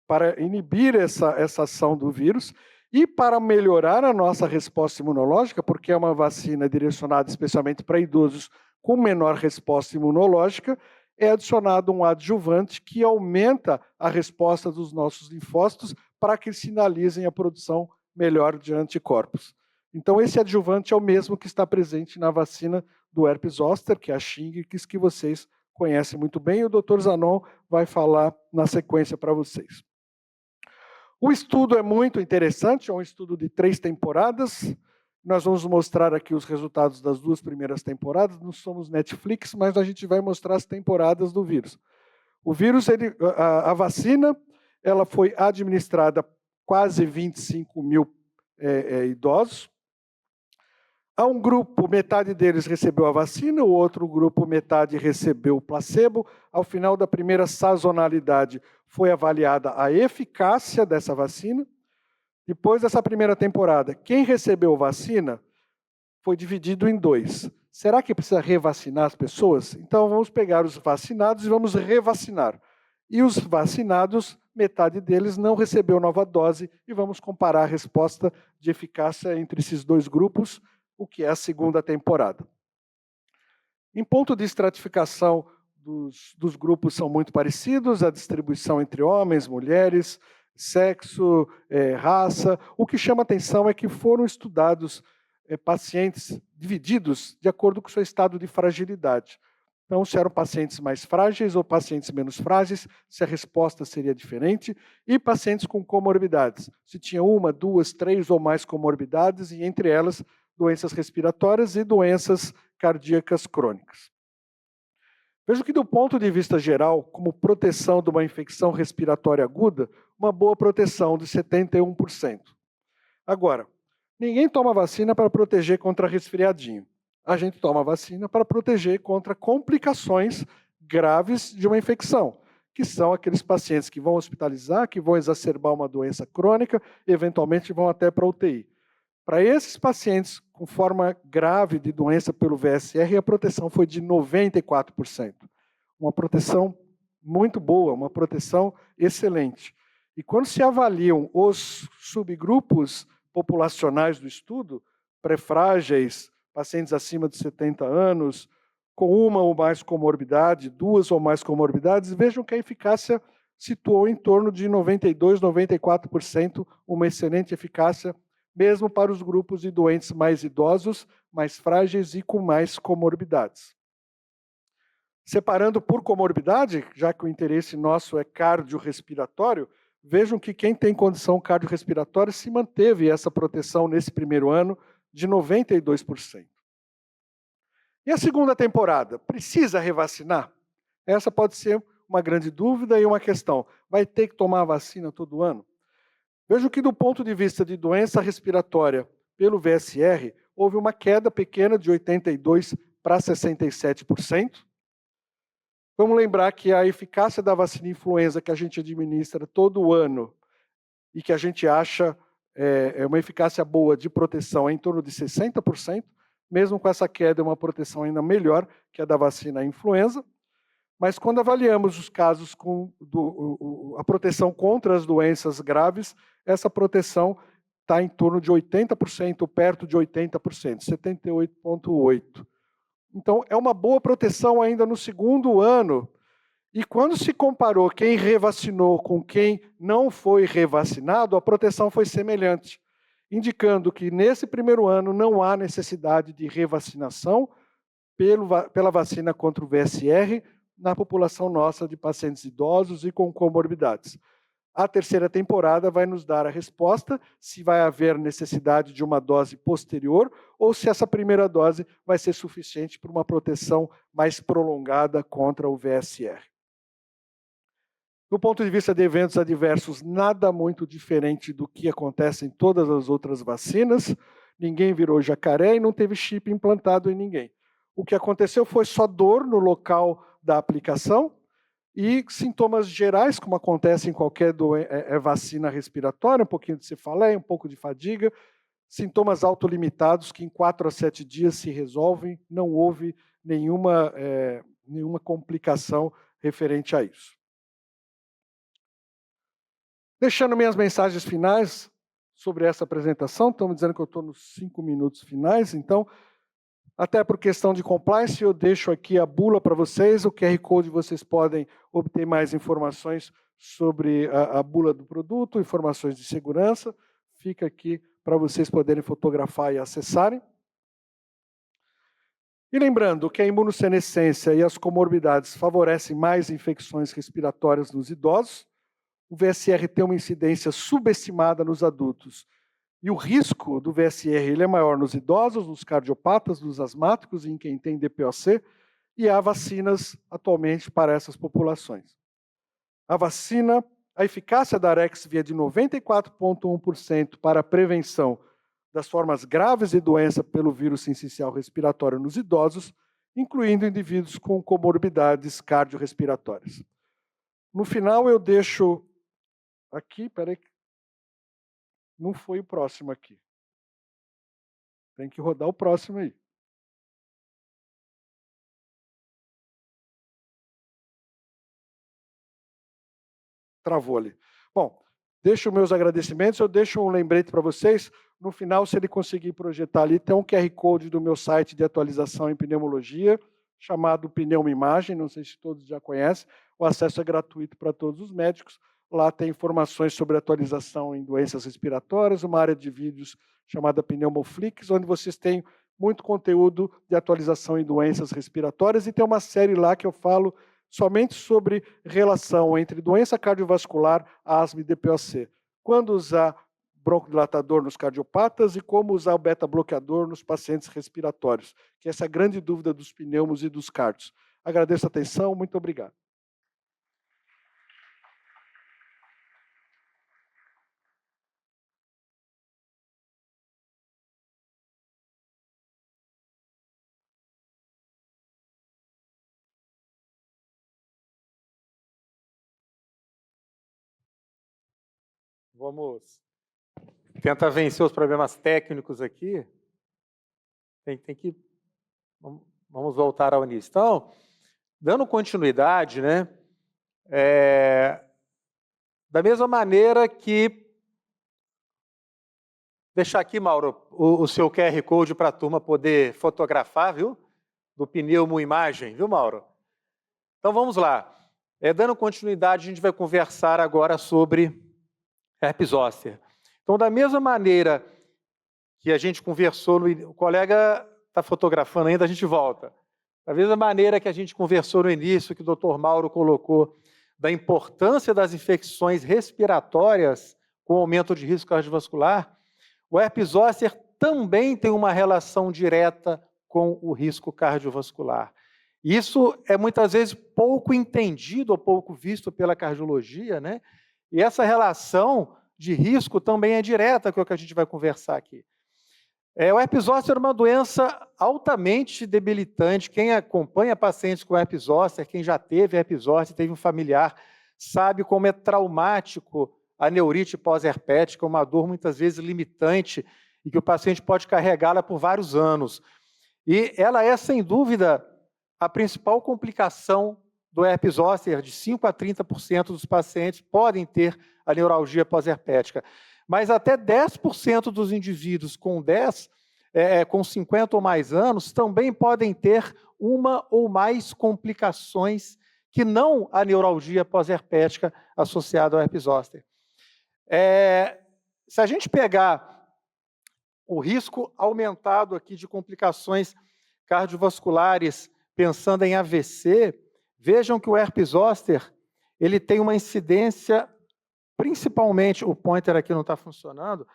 para inibir essa ação do vírus e para melhorar a nossa resposta imunológica, porque é uma vacina direcionada especialmente para idosos com menor resposta imunológica, é adicionado um adjuvante que aumenta a resposta dos nossos linfócitos para que sinalizem a produção melhor de anticorpos. Então, esse adjuvante é o mesmo que está presente na vacina do herpes zoster, que é a Shingrix, que vocês conhecem muito bem, e o Dr. Zanon vai falar na sequência para vocês. O estudo é muito interessante, é um estudo de 3 temporadas. Nós vamos mostrar aqui os resultados das 2 primeiras temporadas. Não somos Netflix, mas a gente vai mostrar as temporadas do vírus. O vírus, a vacina, ela foi administrada a quase 25 mil idosos. Há um grupo, metade deles recebeu a vacina, o outro grupo, metade recebeu o placebo. Ao final da primeira sazonalidade, foi avaliada a eficácia dessa vacina. Depois dessa primeira temporada, quem recebeu vacina foi dividido em 2. será que precisa revacinar as pessoas? Então vamos pegar os vacinados e vamos revacinar. E os vacinados, metade deles não recebeu nova dose e vamos comparar a resposta de eficácia entre esses dois grupos, o que é a segunda temporada. Em ponto de estratificação, dos grupos são muito parecidos, a distribuição entre homens, mulheres, sexo, raça. O que chama atenção é que foram estudados pacientes divididos de acordo com o seu estado de fragilidade. Então, se eram pacientes mais frágeis ou pacientes menos frágeis, se a resposta seria diferente, e pacientes com comorbidades, se tinha uma, duas, três ou mais comorbidades, e entre elas, doenças respiratórias e doenças cardíacas crônicas. Vejo que, do ponto de vista geral, como proteção de uma infecção respiratória aguda, uma boa proteção de 71%. Agora, ninguém toma vacina para proteger contra resfriadinho. A gente toma vacina para proteger contra complicações graves de uma infecção, que são aqueles pacientes que vão hospitalizar, que vão exacerbar uma doença crônica, eventualmente vão até para a UTI. Para esses pacientes com forma grave de doença pelo VSR, a proteção foi de 94%. Uma proteção muito boa, uma proteção excelente. E quando se avaliam os subgrupos populacionais do estudo, pré-frágeis, pacientes acima de 70 anos, com uma ou mais comorbidade, duas ou mais comorbidades, vejam que a eficácia situou em torno de 92%, 94%, uma excelente eficácia, mesmo para os grupos de doentes mais idosos, mais frágeis e com mais comorbidades. Separando por comorbidade, já que o interesse nosso é cardiorrespiratório, vejam que quem tem condição cardiorrespiratória se manteve essa proteção nesse primeiro ano de 92%. E a segunda temporada, precisa revacinar? Essa pode ser uma grande dúvida e uma questão. Vai ter que tomar a vacina todo ano? Vejo que, do ponto de vista de doença respiratória pelo VSR, houve uma queda pequena de 82% para 67%. Vamos lembrar que a eficácia da vacina influenza que a gente administra todo ano e que a gente acha uma eficácia boa de proteção é em torno de 60%, mesmo com essa queda, é uma proteção ainda melhor que a da vacina influenza. Mas quando avaliamos os casos com a proteção contra as doenças graves, essa proteção está em torno de 80%, perto de 80%, 78,8%. Então, é uma boa proteção ainda no segundo ano. E quando se comparou quem revacinou com quem não foi revacinado, a proteção foi semelhante, indicando que nesse primeiro ano não há necessidade de revacinação pela vacina contra o VSR, na população nossa de pacientes idosos e com comorbidades. A terceira temporada vai nos dar a resposta se vai haver necessidade de uma dose posterior ou se essa primeira dose vai ser suficiente para uma proteção mais prolongada contra o VSR. Do ponto de vista de eventos adversos, nada muito diferente do que acontece em todas as outras vacinas. Ninguém virou jacaré e não teve chip implantado em ninguém. O que aconteceu foi só dor no local da aplicação e sintomas gerais, como acontece em qualquer vacina respiratória, um pouquinho de cefaleia, um pouco de fadiga, sintomas autolimitados que em 4 a 7 dias se resolvem, não houve nenhuma complicação referente a isso. Deixando minhas mensagens finais sobre essa apresentação, estamos dizendo que eu estou nos 5 minutos finais, então, até por questão de compliance, eu deixo aqui a bula para vocês, o QR Code vocês podem obter mais informações sobre a bula do produto, informações de segurança, fica aqui para vocês poderem fotografar e acessarem. E lembrando que a imunossenescência e as comorbidades favorecem mais infecções respiratórias nos idosos, o VSR tem uma incidência subestimada nos adultos. E o risco do VSR ele é maior nos idosos, nos cardiopatas, nos asmáticos e em quem tem DPOC, e há vacinas atualmente para essas populações. A eficácia da Arexvy é de 94,1% para a prevenção das formas graves de doença pelo vírus sincicial respiratório nos idosos, incluindo indivíduos com comorbidades cardiorrespiratórias. No final, eu deixo aqui, peraí, não foi o próximo aqui. Tem que rodar o próximo aí. travou ali. Bom, deixo meus agradecimentos, eu deixo um lembrete para vocês. No final, se ele conseguir projetar ali, tem um QR Code do meu site de atualização em pneumologia, chamado Pneuma Imagem, não sei se todos já conhecem. O acesso é gratuito para todos os médicos. Lá tem informações sobre atualização em doenças respiratórias, uma área de vídeos chamada Pneumoflix, onde vocês têm muito conteúdo de atualização em doenças respiratórias, e tem uma série lá que eu falo somente sobre relação entre doença cardiovascular, asma e DPOC. Quando usar broncodilatador nos cardiopatas e como usar o beta-bloqueador nos pacientes respiratórios, que é essa grande dúvida dos pneumos e dos cardios. Agradeço a atenção, muito obrigado. Vamos tentar vencer os problemas técnicos aqui. Vamos voltar ao início. Então, dando continuidade, né? Da mesma maneira que... Deixar aqui, Mauro, o seu QR Code para a turma poder fotografar, viu? Do Pneumo Imagem, viu, Mauro? Então, vamos lá. Dando continuidade, a gente vai conversar agora sobre herpes zoster. Então, da mesma maneira que a gente conversou, o colega está fotografando ainda, a gente volta. Da mesma maneira que a gente conversou no início, que o Dr. Mauro colocou, da importância das infecções respiratórias com aumento de risco cardiovascular, o herpes zoster também tem uma relação direta com o risco cardiovascular. Isso é muitas vezes pouco entendido ou pouco visto pela cardiologia, né? E essa relação de risco também é direta, que é o que a gente vai conversar aqui. O herpes zoster é uma doença altamente debilitante. Quem acompanha pacientes com herpes zoster, quem já teve herpes zoster, teve um familiar, sabe como é traumático a neurite pós-herpética, uma dor muitas vezes limitante e que o paciente pode carregá-la por vários anos. E ela é, sem dúvida, a principal complicação do herpes zoster. De 5% a 30% dos pacientes podem ter a neuralgia pós-herpética. Mas até 10% dos indivíduos com 50 ou mais anos também podem ter uma ou mais complicações que não a neuralgia pós-herpética associada ao herpes zoster. Se a gente pegar o risco aumentado aqui de complicações cardiovasculares, pensando em AVC, vejam que o herpes zoster ele tem uma incidência, principalmente, o pointer aqui não está funcionando,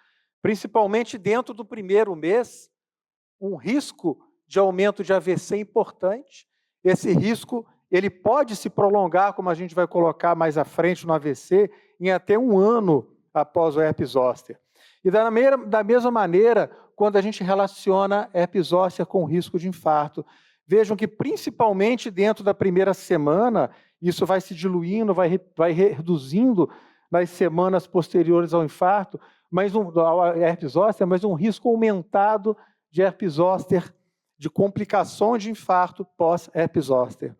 principalmente dentro do primeiro mês, um risco de aumento de AVC importante. Esse risco ele pode se prolongar, como a gente vai colocar mais à frente no AVC, em até 1 ano após o herpes zoster. E da mesma maneira, quando a gente relaciona herpes zoster com o risco de infarto, vejam que principalmente dentro da primeira semana, isso vai se diluindo, vai reduzindo nas semanas posteriores ao infarto, ao herpes zoster, mas um risco aumentado de herpes zoster, de complicações de infarto pós-herpes zoster.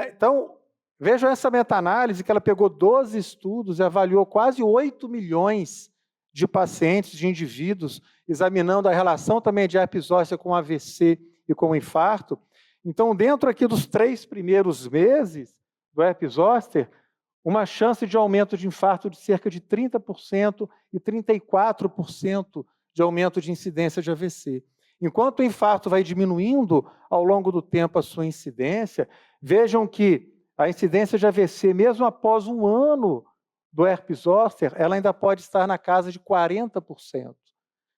Então, vejam essa meta-análise, que ela pegou 12 estudos e avaliou quase 8 milhões de pacientes, de indivíduos, examinando a relação também de herpes zoster com AVC e com infarto. Então, dentro aqui dos 3 primeiros meses do herpes zoster, uma chance de aumento de infarto de cerca de 30% e 34% de aumento de incidência de AVC. Enquanto o infarto vai diminuindo ao longo do tempo a sua incidência, vejam que a incidência de AVC, mesmo após 1 ano do herpes zoster, ela ainda pode estar na casa de 40%.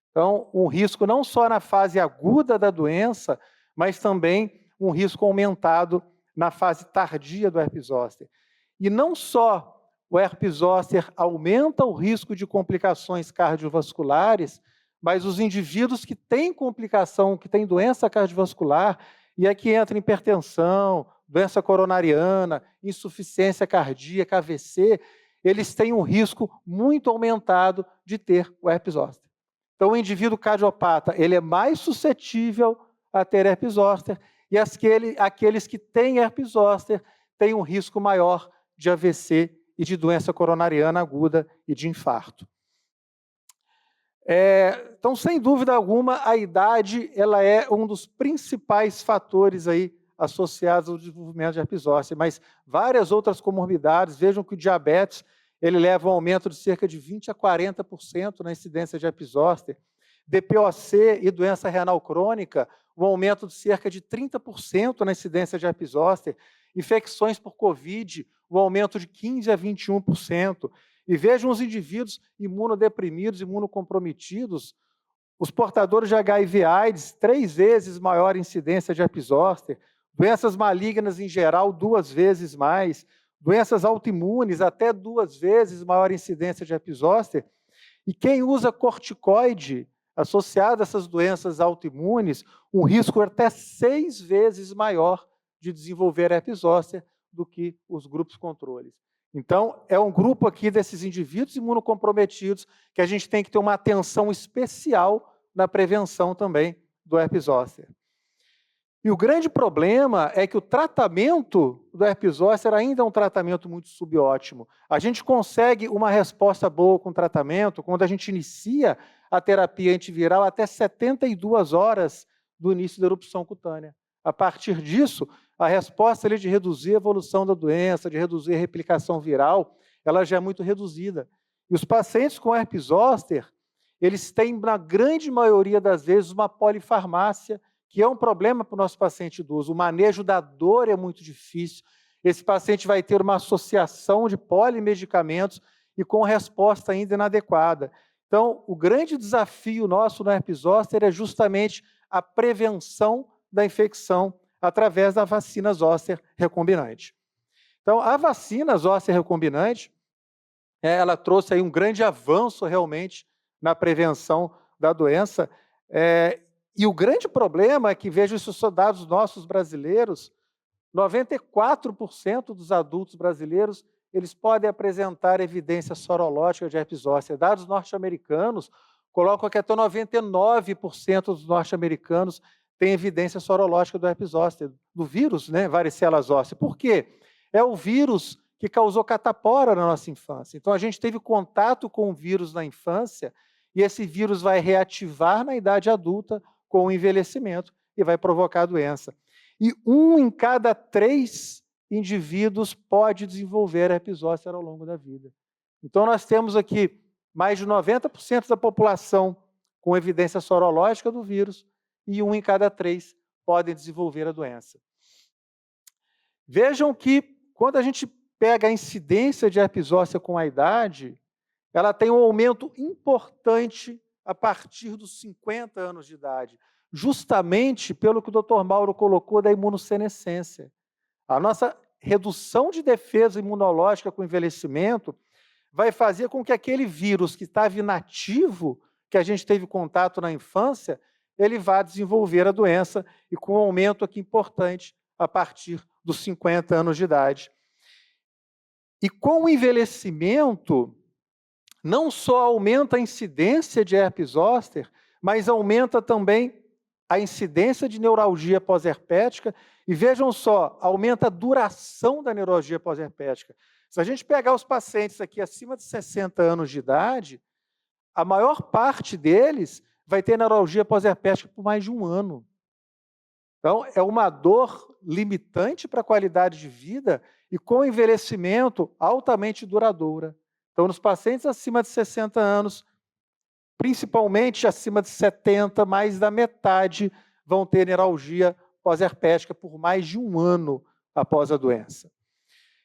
Então, um risco não só na fase aguda da doença, mas também um risco aumentado na fase tardia do herpes zoster. E não só o herpes zoster aumenta o risco de complicações cardiovasculares, mas os indivíduos que têm complicação, que têm doença cardiovascular, e aqui entra hipertensão, doença coronariana, insuficiência cardíaca, AVC, eles têm um risco muito aumentado de ter o herpes zoster. Então, o indivíduo cardiopata, ele é mais suscetível a ter herpes zoster, e aqueles que têm herpes zoster têm um risco maior de AVC e de doença coronariana aguda e de infarto. Então, sem dúvida alguma, a idade ela é um dos principais fatores aí associados ao desenvolvimento de herpes zoster, mas várias outras comorbidades. Vejam que o diabetes ele leva a um aumento de cerca de 20% a 40% na incidência de herpes zoster. DPOC e doença renal crônica, um aumento de cerca de 30% na incidência de herpes zoster. Infecções por Covid, um aumento de 15% a 21%. E vejam os indivíduos imunodeprimidos, imunocomprometidos, os portadores de HIV/AIDS, 3 vezes maior incidência de herpes zoster, doenças malignas em geral, 2 vezes mais, doenças autoimunes, até 2 vezes maior incidência de herpes zoster. E quem usa corticoide associado a essas doenças autoimunes, um risco até 6 vezes maior de desenvolver herpes zoster do que os grupos controles. Então, é um grupo aqui desses indivíduos imunocomprometidos que a gente tem que ter uma atenção especial na prevenção também do herpes zoster. E o grande problema é que o tratamento do herpes zoster ainda é um tratamento muito subótimo. A gente consegue uma resposta boa com o tratamento quando a gente inicia a terapia antiviral até 72 horas do início da erupção cutânea. A partir disso, a resposta ali de reduzir a evolução da doença, de reduzir a replicação viral, ela já é muito reduzida. E os pacientes com herpes zoster, eles têm, na grande maioria das vezes, uma polifarmácia, que é um problema para o nosso paciente idoso. O manejo da dor é muito difícil. Esse paciente vai ter uma associação de polimedicamentos e com resposta ainda inadequada. Então, o grande desafio nosso no herpes zoster é justamente a prevenção da infecção através da vacina zoster recombinante. Então, a vacina zoster recombinante, ela trouxe aí um grande avanço realmente na prevenção da doença, e o grande problema é que, vejo isso são dados nossos brasileiros, 94% dos adultos brasileiros, eles podem apresentar evidência sorológica de herpes zoster. Dados norte-americanos colocam que até 99% dos norte-americanos têm evidência sorológica do herpes zoster, do vírus, né, varicela zoster. Por quê? É o vírus que causou catapora na nossa infância. Então, a gente teve contato com o vírus na infância e esse vírus vai reativar na idade adulta com o envelhecimento e vai provocar a doença. E 1 em cada 3 indivíduos pode desenvolver herpes zoster ao longo da vida. Então, nós temos aqui mais de 90% da população com evidência sorológica do vírus e 1 em cada 3 podem desenvolver a doença. Vejam que, quando a gente pega a incidência de herpes zoster com a idade, ela tem um aumento importante a partir dos 50 anos de idade, justamente pelo que o Dr. Mauro colocou da imunossenescência. A nossa redução de defesa imunológica com o envelhecimento vai fazer com que aquele vírus que estava inativo, que a gente teve contato na infância, ele vá desenvolver a doença e com um aumento aqui importante a partir dos 50 anos de idade. E com o envelhecimento, não só aumenta a incidência de herpes zoster, mas aumenta também a incidência de neuralgia pós-herpética. E vejam só, aumenta a duração da neuralgia pós-herpética. Se a gente pegar os pacientes aqui acima de 60 anos de idade, a maior parte deles vai ter neuralgia pós-herpética por mais de 1 ano. Então, é uma dor limitante para a qualidade de vida e com envelhecimento altamente duradoura. Então, nos pacientes acima de 60 anos, principalmente acima de 70, mais da metade vão ter neuralgia pós-herpética por mais de 1 ano após a doença.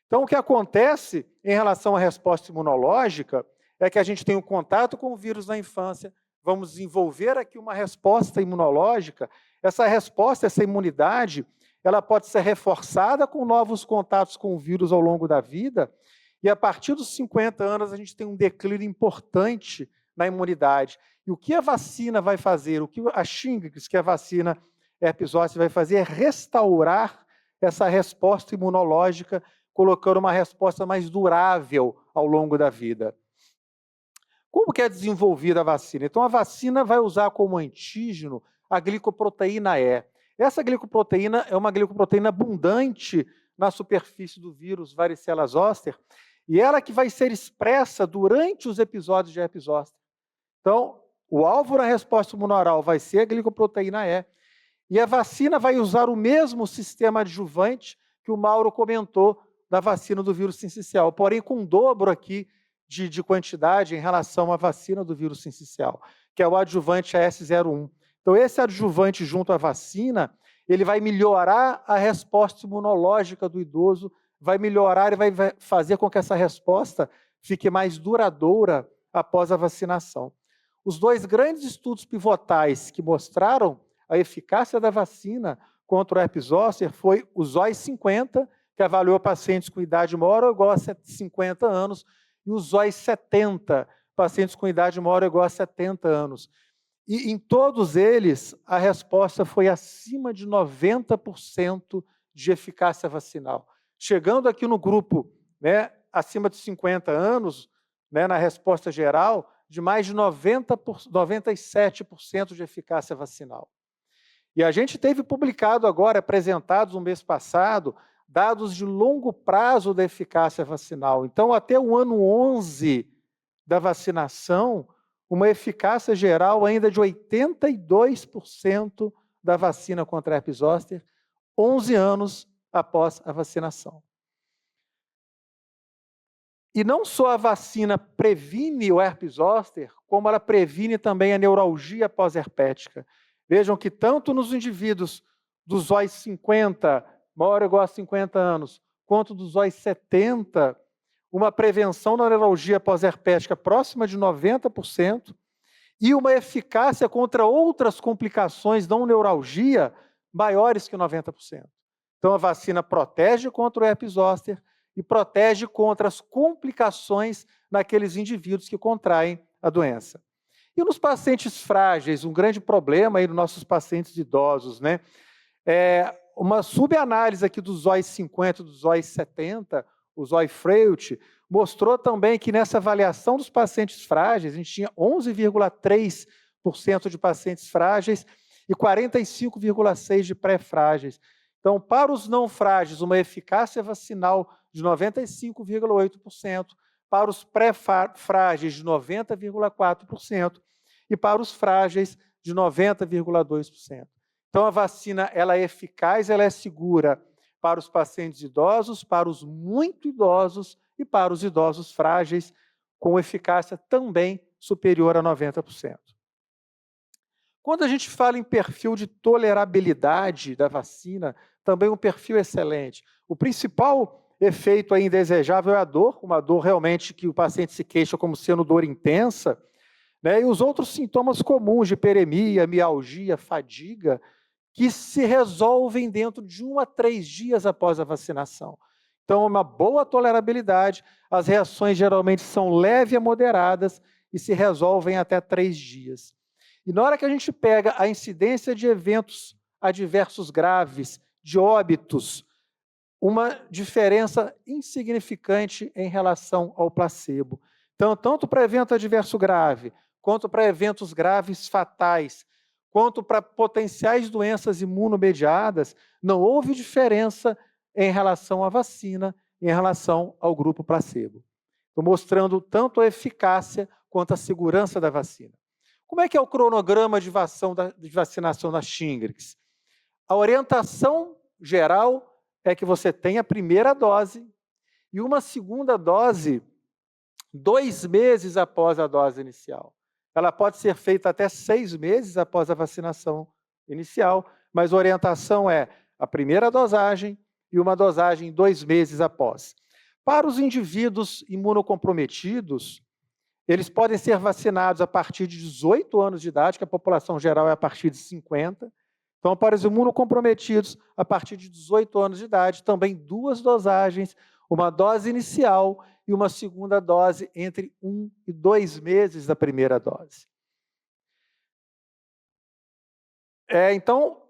Então, o que acontece em relação à resposta imunológica é que a gente tem um contato com o vírus na infância, vamos desenvolver aqui uma resposta imunológica. Essa resposta, essa imunidade, ela pode ser reforçada com novos contatos com o vírus ao longo da vida, e a partir dos 50 anos a gente tem um declínio importante na imunidade. E o que a vacina vai fazer, o que a Shingrix, que é a vacina herpes zoster, vai fazer é restaurar essa resposta imunológica, colocando uma resposta mais durável ao longo da vida. Como que é desenvolvida a vacina? Então, a vacina vai usar como antígeno a glicoproteína E. Essa glicoproteína é uma glicoproteína abundante na superfície do vírus varicela zoster, e ela que vai ser expressa durante os episódios de herpes zoster. Então, o alvo na resposta imunoral vai ser a glicoproteína E, e a vacina vai usar o mesmo sistema adjuvante que o Mauro comentou da vacina do vírus sincicial, porém com um dobro aqui de quantidade em relação à vacina do vírus sincicial, que é o adjuvante AS01. Então, esse adjuvante junto à vacina, ele vai melhorar a resposta imunológica do idoso, vai melhorar e vai fazer com que essa resposta fique mais duradoura após a vacinação. Os dois grandes estudos pivotais que mostraram a eficácia da vacina contra o herpes zoster foi o ZOI 50, que avaliou pacientes com idade maior ou igual a 50 anos, e o ZOI 70, pacientes com idade maior ou igual a 70 anos. E em todos eles, a resposta foi acima de 90% de eficácia vacinal. Chegando aqui no grupo, né, acima de 50 anos, né, na resposta geral, de mais de 97% de eficácia vacinal. E a gente teve publicado agora, apresentados no mês passado, dados de longo prazo da eficácia vacinal. Então, até o ano 11 da vacinação, uma eficácia geral ainda de 82% da vacina contra a herpes zoster, 11 anos após a vacinação. E não só a vacina previne o herpes zoster, como ela previne também a neuralgia pós-herpética. Vejam que tanto nos indivíduos do ZOI 50, maior ou igual a 50 anos, quanto do ZOI 70, uma prevenção da neuralgia pós-herpética próxima de 90% e uma eficácia contra outras complicações não neuralgia maiores que 90%. Então, a vacina protege contra o herpes zoster e protege contra as complicações naqueles indivíduos que contraem a doença. E nos pacientes frágeis, um grande problema aí nos nossos pacientes idosos, né? Uma subanálise aqui do ZOI 50 e do ZOI 70, o ZOI Frailty, mostrou também que nessa avaliação dos pacientes frágeis, a gente tinha 11,3% de pacientes frágeis e 45,6% de pré-frágeis. Então, para os não frágeis, uma eficácia vacinal de 95,8%, para os pré-frágeis de 90,4% e para os frágeis de 90,2%. Então, a vacina ela é eficaz, ela é segura para os pacientes idosos, para os muito idosos e para os idosos frágeis, com eficácia também superior a 90%. Quando a gente fala em perfil de tolerabilidade da vacina, também um perfil excelente. O principal efeito aí indesejável é a dor, uma dor realmente que o paciente se queixa como sendo dor intensa, né? E os outros sintomas comuns de hiperemia, mialgia, fadiga, que se resolvem dentro de 1 a 3 dias após a vacinação. Então, uma boa tolerabilidade, as reações geralmente são leves a moderadas e se resolvem até 3 dias. E na hora que a gente pega a incidência de eventos adversos graves, de óbitos, uma diferença insignificante em relação ao placebo. Então, tanto para evento adverso grave, quanto para eventos graves fatais, quanto para potenciais doenças imunomediadas, não houve diferença em relação à vacina, em relação ao grupo placebo. Estou mostrando tanto a eficácia quanto a segurança da vacina. Como é que é o cronograma de vacinação da Shingrix? A orientação geral é que você tenha a primeira dose e uma segunda dose 2 meses após a dose inicial. Ela pode ser feita até 6 meses após a vacinação inicial, mas a orientação é a primeira dosagem e uma dosagem 2 meses após. Para os indivíduos imunocomprometidos, eles podem ser vacinados a partir de 18 anos de idade, que a população geral é a partir de 50. Então, para os imunocomprometidos, a partir de 18 anos de idade, também 2 dosagens, uma dose inicial e uma segunda dose entre 1 e 2 meses da primeira dose. Então,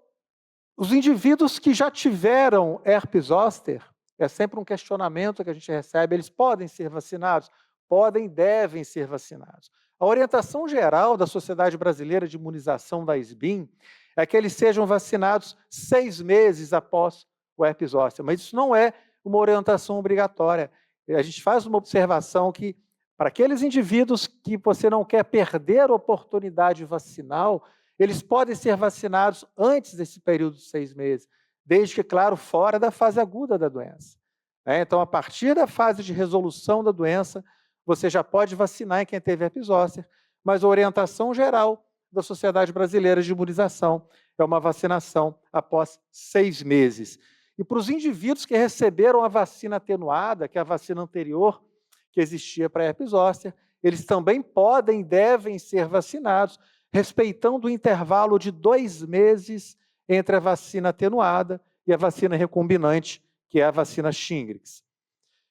os indivíduos que já tiveram herpes zoster, é sempre um questionamento que a gente recebe, eles podem ser vacinados? Podem e devem ser vacinados. A orientação geral da Sociedade Brasileira de Imunização da SBIM é que eles sejam vacinados 6 meses após o herpes zoster, mas isso não é uma orientação obrigatória. a gente faz uma observação que, para aqueles indivíduos que você não quer perder a oportunidade vacinal, eles podem ser vacinados antes desse período de 6 meses, desde que, claro, fora da fase aguda da doença. Então, a partir da fase de resolução da doença, você já pode vacinar em quem teve herpes zoster, mas a orientação geral da Sociedade Brasileira de Imunização é uma vacinação após 6 meses. E para os indivíduos que receberam a vacina atenuada, que é a vacina anterior que existia para herpes zoster, eles também podem e devem ser vacinados, respeitando o intervalo de 2 meses entre a vacina atenuada e a vacina recombinante, que é a vacina Shingrix.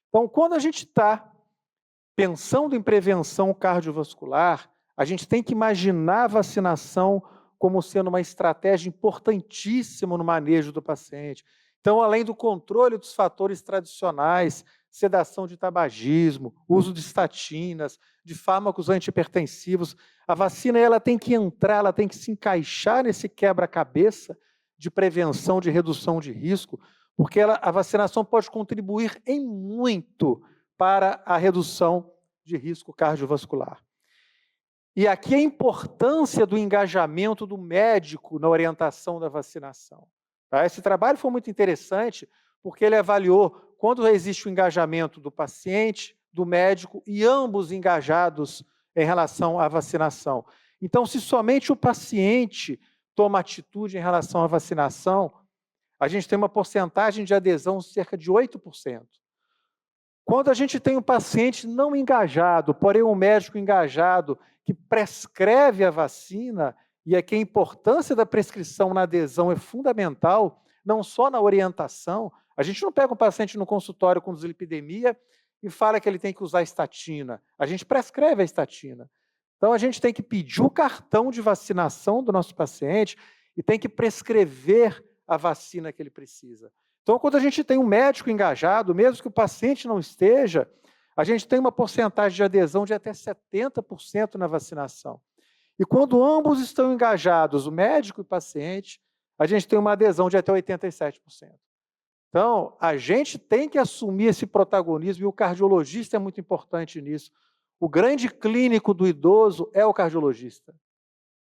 Então, quando a gente está pensando em prevenção cardiovascular, a gente tem que imaginar a vacinação como sendo uma estratégia importantíssima no manejo do paciente. Então, além do controle dos fatores tradicionais, sedação de tabagismo, uso de estatinas, de fármacos antihipertensivos, a vacina ela tem que entrar, ela tem que se encaixar nesse quebra-cabeça de prevenção, de redução de risco, porque a vacinação pode contribuir em muito para a redução de risco cardiovascular. E aqui a importância do engajamento do médico na orientação da vacinação. Esse trabalho foi muito interessante, porque ele avaliou quando existe o engajamento do paciente, do médico, e ambos engajados em relação à vacinação. Então, se somente o paciente toma atitude em relação à vacinação, a gente tem uma porcentagem de adesão de cerca de 8%. Quando a gente tem um paciente não engajado, porém um médico engajado, que prescreve a vacina, e aqui a importância da prescrição na adesão é fundamental, não só na orientação. A gente não pega um paciente no consultório com dislipidemia e fala que ele tem que usar estatina. A gente prescreve a estatina. Então, a gente tem que pedir o cartão de vacinação do nosso paciente e tem que prescrever a vacina que ele precisa. Então, quando a gente tem um médico engajado, mesmo que o paciente não esteja, a gente tem uma porcentagem de adesão de até 70% na vacinação. E quando ambos estão engajados, o médico e o paciente, a gente tem uma adesão de até 87%. Então, a gente tem que assumir esse protagonismo, e o cardiologista é muito importante nisso. O grande clínico do idoso é o cardiologista.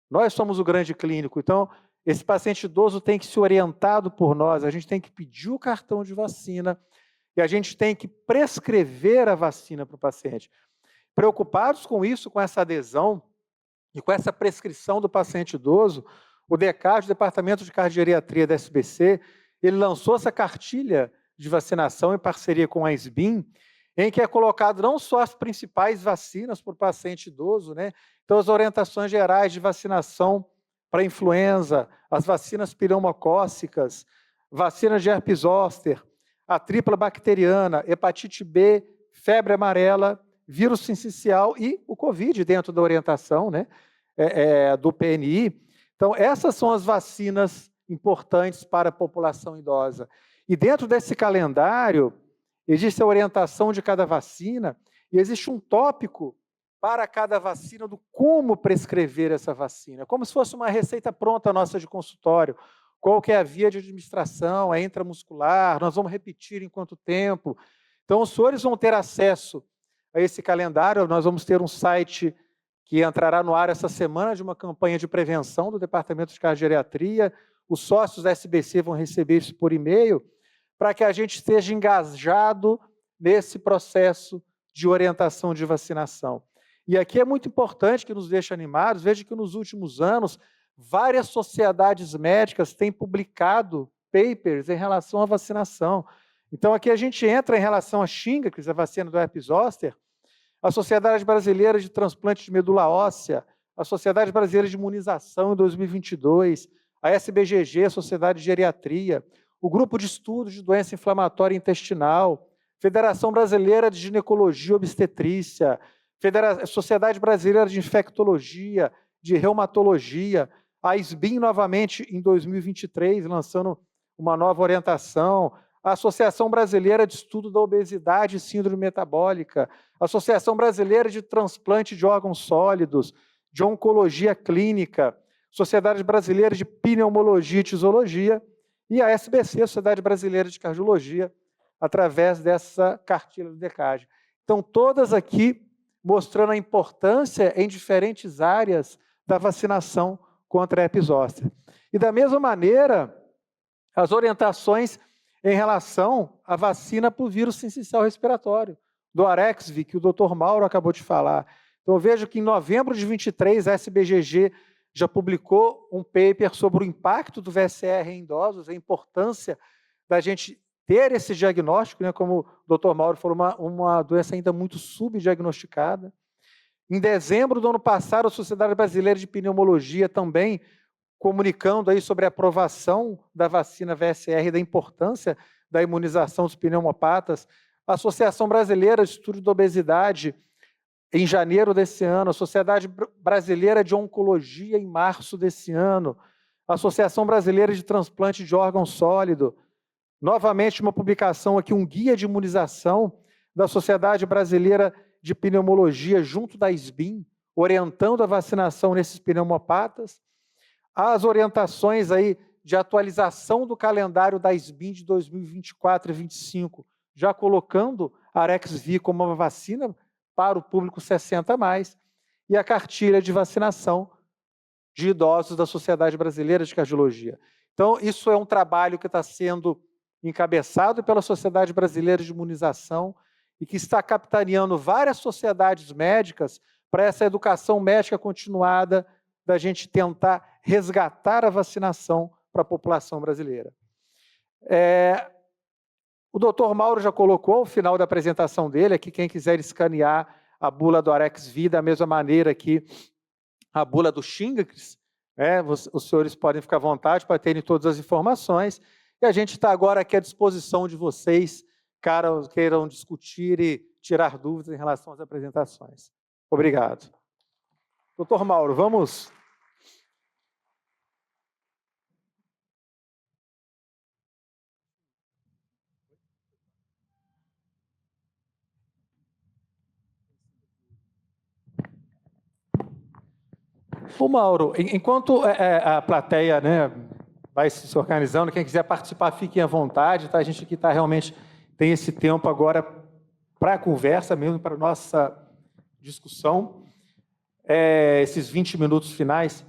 Nós somos o grande clínico, então esse paciente idoso tem que ser orientado por nós, a gente tem que pedir o cartão de vacina e a gente tem que prescrever a vacina para o paciente. Preocupados com isso, com essa adesão e com essa prescrição do paciente idoso, o DECAD, o Departamento de Cardiogeriatria da SBC, ele lançou essa cartilha de vacinação em parceria com a SBIM, em que é colocado não só as principais vacinas para o paciente idoso, né? Então as orientações gerais de vacinação para influenza, as vacinas pneumocócicas, vacinas de herpes zoster, a tripla bacteriana, hepatite B, febre amarela, vírus sincicial e o Covid dentro da orientação, né, do PNI. Então, essas são as vacinas importantes para a população idosa. E dentro desse calendário, existe a orientação de cada vacina e existe um tópico para cada vacina do como prescrever essa vacina, como se fosse uma receita pronta nossa de consultório. Qual que é a via de administração, é intramuscular, nós vamos repetir em quanto tempo. Então, os senhores vão ter acesso a esse calendário, nós vamos ter um site que entrará no ar essa semana de uma campanha de prevenção do Departamento de Cardiogeriatria, os sócios da SBC vão receber isso por e-mail, para que a gente esteja engajado nesse processo de orientação de vacinação. E aqui é muito importante, que nos deixe animados, veja que nos últimos anos, várias sociedades médicas têm publicado papers em relação à vacinação. Então, aqui a gente entra em relação à Shingrix, a vacina do herpes zoster, a Sociedade Brasileira de Transplante de Medula Óssea, a Sociedade Brasileira de Imunização em 2022, a SBGG, a Sociedade de Geriatria, o Grupo de Estudos de Doença Inflamatória Intestinal, Federação Brasileira de Ginecologia e Obstetrícia, Sociedade Brasileira de Infectologia, de Reumatologia, a SBIM novamente em 2023, lançando uma nova orientação, a Associação Brasileira de Estudo da Obesidade e Síndrome Metabólica, a Associação Brasileira de Transplante de Órgãos Sólidos, de Oncologia Clínica, Sociedade Brasileira de Pneumologia e Tisologia, e a SBC, a Sociedade Brasileira de Cardiologia, através dessa cartilha do DECAD. Então, todas aqui mostrando a importância em diferentes áreas da vacinação contra a herpes zoster. E da mesma maneira, as orientações em relação à vacina para o vírus sincicial respiratório, do Arexvy, que o Dr. Mauro acabou de falar. Então, eu vejo que em novembro de 23, a SBGG já publicou um paper sobre o impacto do VSR em idosos, a importância da gente ter esse diagnóstico, né, como o Dr. Mauro falou, uma doença ainda muito subdiagnosticada. Em dezembro do ano passado, a Sociedade Brasileira de Pneumologia também comunicando aí sobre a aprovação da vacina VSR e da importância da imunização dos pneumopatas. A Associação Brasileira de Estudo da Obesidade, em janeiro desse ano, a Sociedade Brasileira de Oncologia, em março desse ano, a Associação Brasileira de Transplante de Órgão Sólido, novamente uma publicação aqui, um guia de imunização da Sociedade Brasileira de Pneumologia, junto da SBIM, orientando a vacinação nesses pneumopatas, as orientações aí de atualização do calendário da SBIM de 2024 e 2025, já colocando a Arexvy como uma vacina para o público 60+, e a cartilha de vacinação de idosos da Sociedade Brasileira de Cardiologia. Então, isso é um trabalho que está sendo encabeçado pela Sociedade Brasileira de Imunização e que está capitaneando várias sociedades médicas para essa educação médica continuada da gente tentar resgatar a vacinação para a população brasileira. O doutor Mauro já colocou ao final da apresentação dele, aqui quem quiser escanear a bula do Arexvy, da mesma maneira que a bula do Shingrix, os senhores podem ficar à vontade para terem todas as informações, e a gente está agora aqui à disposição de vocês, caso queiram discutir e tirar dúvidas em relação às apresentações. Obrigado. Doutor Mauro, vamos... Ô Mauro, enquanto a plateia, né, vai se organizando, quem quiser participar, fiquem à vontade, tá? A gente aqui realmente tem esse tempo agora para a conversa mesmo, para a nossa discussão, esses 20 minutos finais.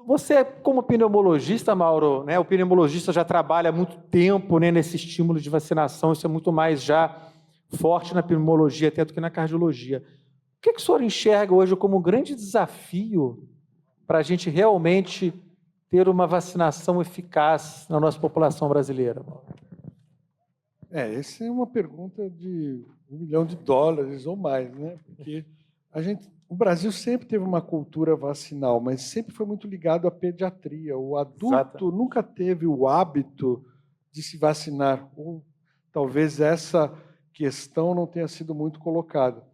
Você, como pneumologista, Mauro, né, o pneumologista já trabalha há muito tempo, né, nesse estímulo de vacinação, isso é muito mais já forte na pneumologia até do que na cardiologia. O que o senhor enxerga hoje como um grande desafio para a gente realmente ter uma vacinação eficaz na nossa população brasileira? Essa é uma pergunta de $1 milhão ou mais, né? Porque o Brasil sempre teve uma cultura vacinal, mas sempre foi muito ligado à pediatria. O adulto nunca teve o hábito de se vacinar, ou talvez essa questão não tenha sido muito colocada.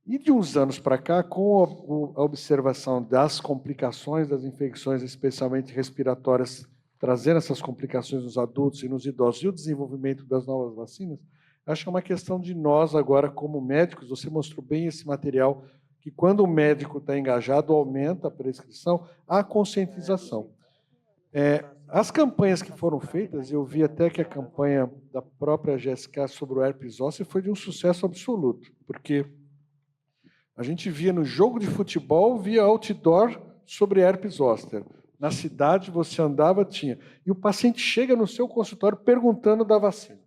E de uns anos para cá, com a observação das complicações das infecções, especialmente respiratórias, trazendo essas complicações nos adultos e nos idosos, e o desenvolvimento das novas vacinas, acho que é uma questão de nós agora, como médicos, você mostrou bem esse material, que quando o médico está engajado, aumenta a prescrição, a conscientização. As campanhas que foram feitas, eu vi até que a campanha da própria GSK sobre o herpes zoster foi de um sucesso absoluto, porque a gente via no jogo de futebol, via outdoor sobre herpes zoster. Na cidade, você andava, tinha. E o paciente chega no seu consultório perguntando da vacina.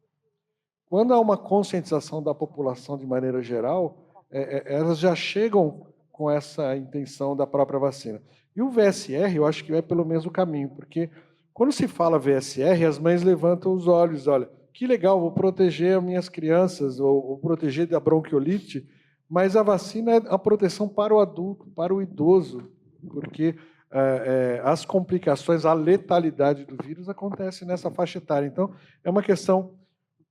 Quando há uma conscientização da população de maneira geral, elas já chegam com essa intenção da própria vacina. E o VSR, eu acho que vai pelo mesmo caminho, porque quando se fala VSR, as mães levantam os olhos, olha, que legal, vou proteger as minhas crianças, ou vou proteger da bronquiolite, mas a vacina é a proteção para o adulto, para o idoso, porque as complicações, a letalidade do vírus acontece nessa faixa etária. Então, é uma questão,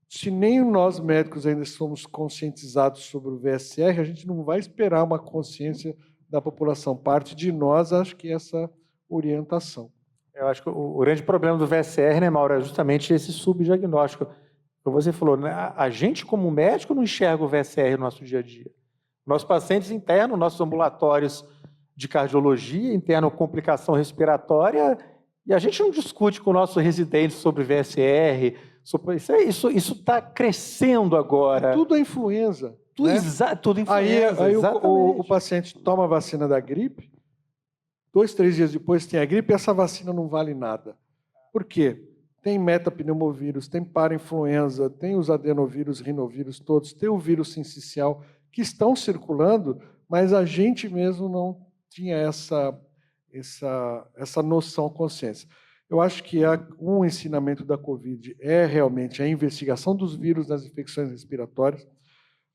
se nem nós médicos ainda somos conscientizados sobre o VSR, a gente não vai esperar uma consciência da população. Parte de nós, acho que essa orientação. Eu acho que o grande problema do VSR, né, Mauro, é justamente esse subdiagnóstico. Como você falou, né, a gente como médico não enxerga o VSR no nosso dia a dia. Nossos pacientes internam, nossos ambulatórios de cardiologia, internam complicação respiratória, e a gente não discute com o nosso residente sobre VSR, Isso está crescendo agora. Tudo é influenza. Tudo, né? Tudo influenza. Aí o paciente toma a vacina da gripe, 2, 3 dias depois tem a gripe e essa vacina não vale nada. Por quê? Tem metapneumovírus, tem parainfluenza, tem os adenovírus, rinovírus todos, tem o vírus sincicial que estão circulando, mas a gente mesmo não tinha essa noção, consciência. Eu acho que um ensinamento da Covid é realmente a investigação dos vírus nas infecções respiratórias.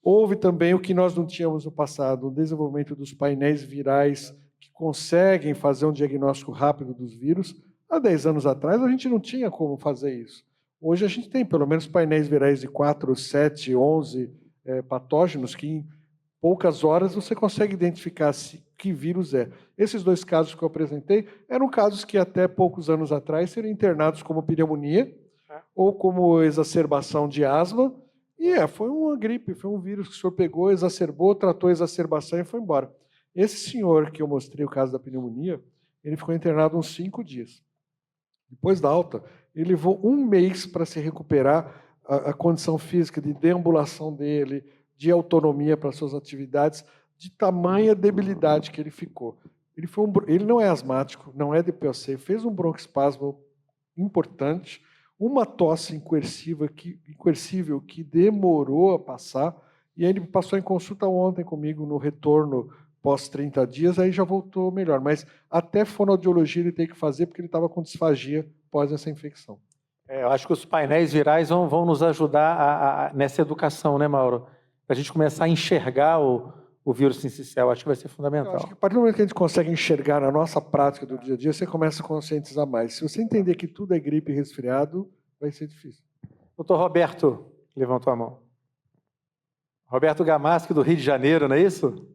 Houve também o que nós não tínhamos no passado, o desenvolvimento dos painéis virais que conseguem fazer um diagnóstico rápido dos vírus. Há 10 anos atrás, a gente não tinha como fazer isso. Hoje, a gente tem pelo menos painéis virais de 4, 7, 11 patógenos que, em poucas horas, você consegue identificar que vírus é. Esses 2 casos que eu apresentei eram casos que, até poucos anos atrás, seriam internados como pneumonia ou como exacerbação de asma. E foi uma gripe, foi um vírus que o senhor pegou, exacerbou, tratou a exacerbação e foi embora. Esse senhor que eu mostrei o caso da pneumonia, ele ficou internado uns 5 dias. Depois da alta, ele levou 1 mês para se recuperar a condição física de deambulação dele, de autonomia para suas atividades, de tamanha debilidade que ele ficou. Ele não é asmático, não é DPOC, fez um broncoespasmo importante, uma tosse incoercível que demorou a passar, e aí ele passou em consulta ontem comigo no retorno pós 30 dias, aí já voltou melhor. Mas até fonoaudiologia ele tem que fazer, porque ele estava com disfagia pós essa infecção. Eu acho que os painéis virais vão nos ajudar nessa educação, né, Mauro? Para a gente começar a enxergar o vírus sincicial, acho que vai ser fundamental. Eu acho que a partir do momento que a gente consegue enxergar na nossa prática do dia a dia, você começa a conscientizar mais. Se você entender que tudo é gripe e resfriado, vai ser difícil. Doutor Roberto, levantou a mão. Roberto Gamaschi, do Rio de Janeiro, não é isso?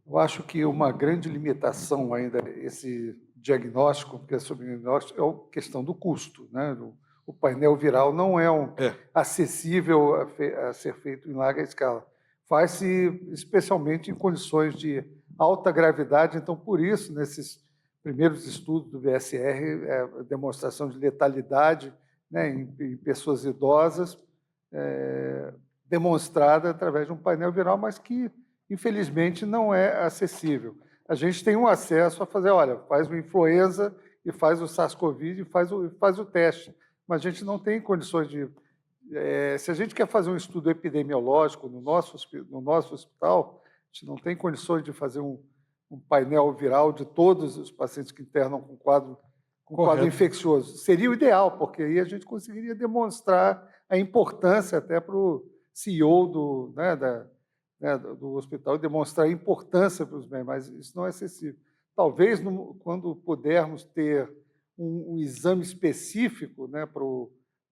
Eu acho que uma grande limitação ainda esse diagnóstico, porque sobre diagnóstico, é a questão do custo, né? O painel viral não é acessível a ser feito em larga escala. Faz-se especialmente em condições de alta gravidade, então, por isso, nesses primeiros estudos do VSR, a demonstração de letalidade, né, em pessoas idosas, demonstrada através de um painel viral, mas que, infelizmente, não é acessível. A gente tem um acesso a fazer, olha, faz o influenza e faz o SARS-CoV e faz o teste, mas a gente não tem condições de... se a gente quer fazer um estudo epidemiológico no nosso hospital, a gente não tem condições de fazer um painel viral de todos os pacientes que internam com quadro infeccioso. Seria o ideal, porque aí a gente conseguiria demonstrar a importância até para o CEO do hospital, demonstrar a importância para os bens, mas isso não é acessível. Talvez, quando pudermos ter um exame específico, né,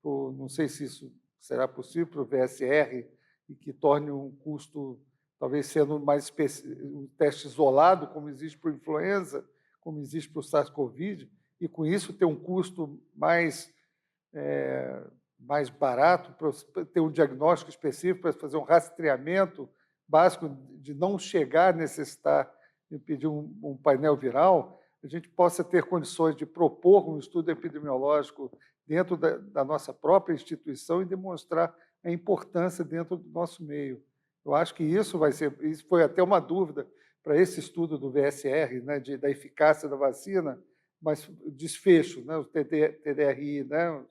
não sei se isso será possível para o VSR, e que torne um custo, talvez sendo mais um teste isolado, como existe para a influenza, como existe para o SARS-CoV, e com isso ter um custo mais barato, para ter um diagnóstico específico, para fazer um rastreamento básico, de não chegar a necessitar de pedir um painel viral, a gente possa ter condições de propor um estudo epidemiológico dentro da nossa própria instituição e demonstrar a importância dentro do nosso meio. Eu acho que isso foi até uma dúvida para esse estudo do VSR, né, da eficácia da vacina, mas o desfecho, né, o TDRI, né,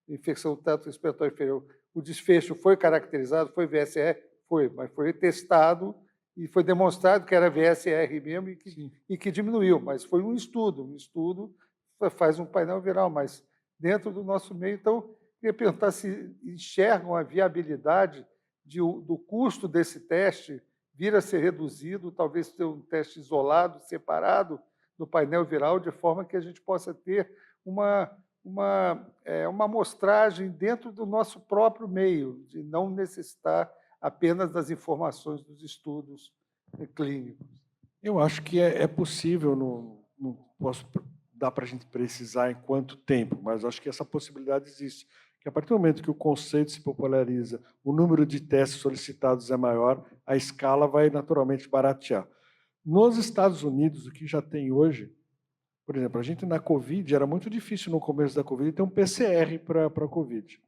infecção do trato respiratório inferior, o desfecho foi caracterizado, foi VSR? Foi, mas foi testado e foi demonstrado que era VSR mesmo e que diminuiu, mas foi um estudo faz um painel viral, mas dentro do nosso meio. Então, queria perguntar se enxergam a viabilidade do custo desse teste vir a ser reduzido, talvez ter um teste isolado, separado do painel viral, de forma que a gente possa ter uma amostragem dentro do nosso próprio meio, de não necessitar apenas das informações dos estudos clínicos. Eu acho que é possível, não posso dar para a gente precisar em quanto tempo, mas acho que essa possibilidade existe, que a partir do momento que o conceito se populariza, o número de testes solicitados é maior, a escala vai naturalmente baratear. Nos Estados Unidos, o que já tem hoje, por exemplo, a gente na Covid, era muito difícil no começo da Covid ter um PCR para a Covid.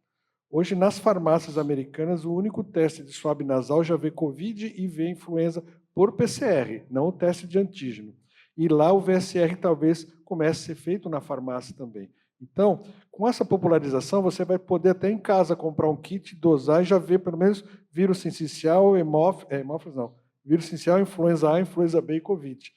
Hoje, nas farmácias americanas, o único teste de swab nasal já vê Covid e vê influenza por PCR, não o teste de antígeno. E lá o VSR talvez comece a ser feito na farmácia também. Então, com essa popularização, você vai poder até em casa comprar um kit, dosar e já ver pelo menos vírus sincicial, hemófilos não, vírus sincicial, influenza A, influenza B e Covid.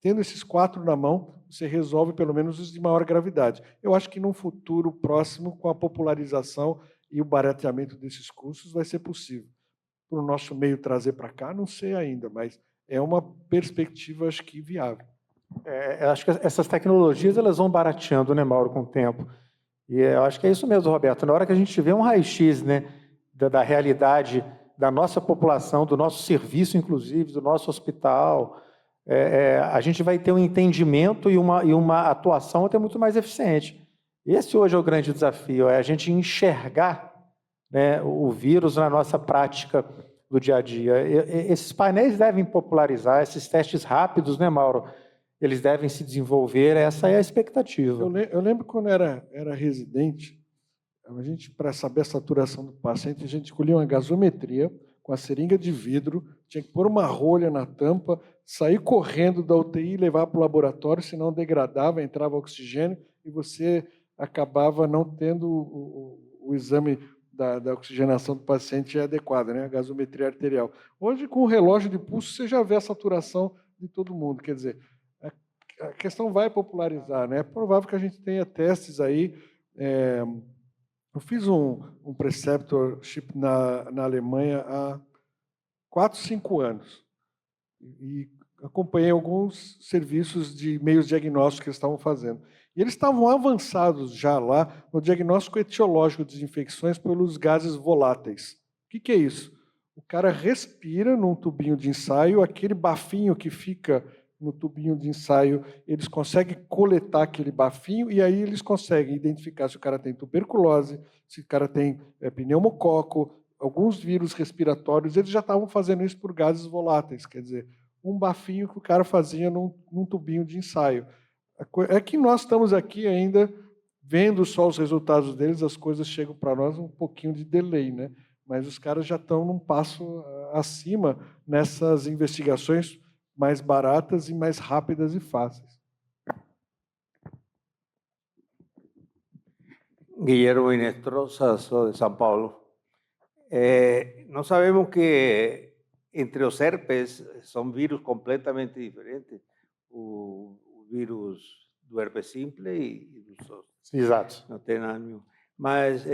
Tendo esses 4 na mão, você resolve pelo menos os de maior gravidade. Eu acho que num futuro próximo, com a popularização e o barateamento desses custos, vai ser possível. Para o nosso meio trazer para cá, não sei ainda, mas é uma perspectiva, acho que, viável. Eu acho que essas tecnologias elas vão barateando, né, Mauro, com o tempo. E eu acho que é isso mesmo, Roberto. Na hora que a gente vê um raio-x, né, da realidade da nossa população, do nosso serviço, inclusive, do nosso hospital, a gente vai ter um entendimento e uma atuação até muito mais eficiente. Esse hoje é o grande desafio, é a gente enxergar, né, o vírus na nossa prática do dia a dia. Esses painéis devem popularizar, esses testes rápidos, né, Mauro? Eles devem se desenvolver, essa é a expectativa. Eu lembro quando era residente, a gente, para saber a saturação do paciente, a gente escolhia uma gasometria com a seringa de vidro, tinha que pôr uma rolha na tampa, sair correndo da UTI e levar para o laboratório, senão degradava, entrava oxigênio e você acabava não tendo o exame da oxigenação do paciente adequada, né? A gasometria arterial. Hoje, com o relógio de pulso, você já vê a saturação de todo mundo. Quer dizer, a questão vai popularizar, né? É provável que a gente tenha testes aí. Eu fiz um preceptorship na Alemanha há 4, 5 anos e acompanhei alguns serviços de meios diagnósticos que eles estavam fazendo. E eles estavam avançados já lá no diagnóstico etiológico das infecções pelos gases voláteis. O que é isso? O cara respira num tubinho de ensaio, aquele bafinho que fica no tubinho de ensaio, eles conseguem coletar aquele bafinho e aí eles conseguem identificar se o cara tem tuberculose, se o cara tem pneumococo, alguns vírus respiratórios. Eles já estavam fazendo isso por gases voláteis, quer dizer, um bafinho que o cara fazia num tubinho de ensaio. É que nós estamos aqui ainda vendo só os resultados deles, as coisas chegam para nós um pouquinho de delay, né? Mas os caras já estão num passo acima nessas investigações mais baratas e mais rápidas e fáceis. Guillermo Inestrosa, sou de São Paulo. Nós sabemos que entre os herpes são vírus completamente diferentes. O vírus do herpes simple e do zoster. Exato. Não tem nada nenhum. Mas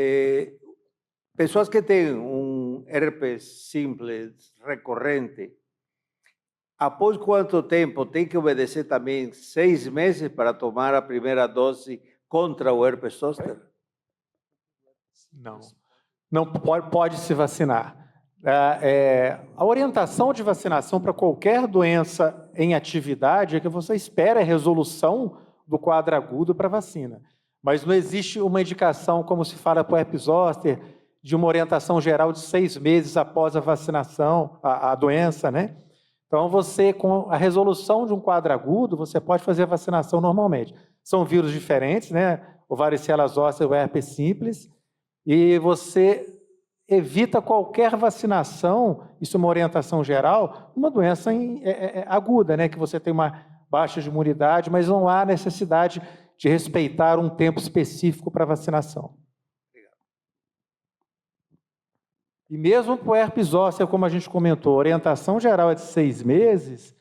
pessoas que têm um herpes simples recorrente, após quanto tempo tem que obedecer também 6 meses para tomar a primeira dose contra o herpes zoster? Não pode se vacinar. A orientação de vacinação para qualquer doença em atividade é que você espera a resolução do quadro agudo para a vacina. Mas não existe uma indicação, como se fala para o herpes zoster, de uma orientação geral de 6 meses após a vacinação, a doença, né? Então, você, com a resolução de um quadro agudo, você pode fazer a vacinação normalmente. São vírus diferentes, né? O varicela zoster e o herpes simples, e você evita qualquer vacinação, isso é uma orientação geral, uma doença aguda, né? Que você tem uma baixa de imunidade, mas não há necessidade de respeitar um tempo específico para vacinação. E mesmo para o herpes zoster, como a gente comentou, a orientação geral é de 6 meses,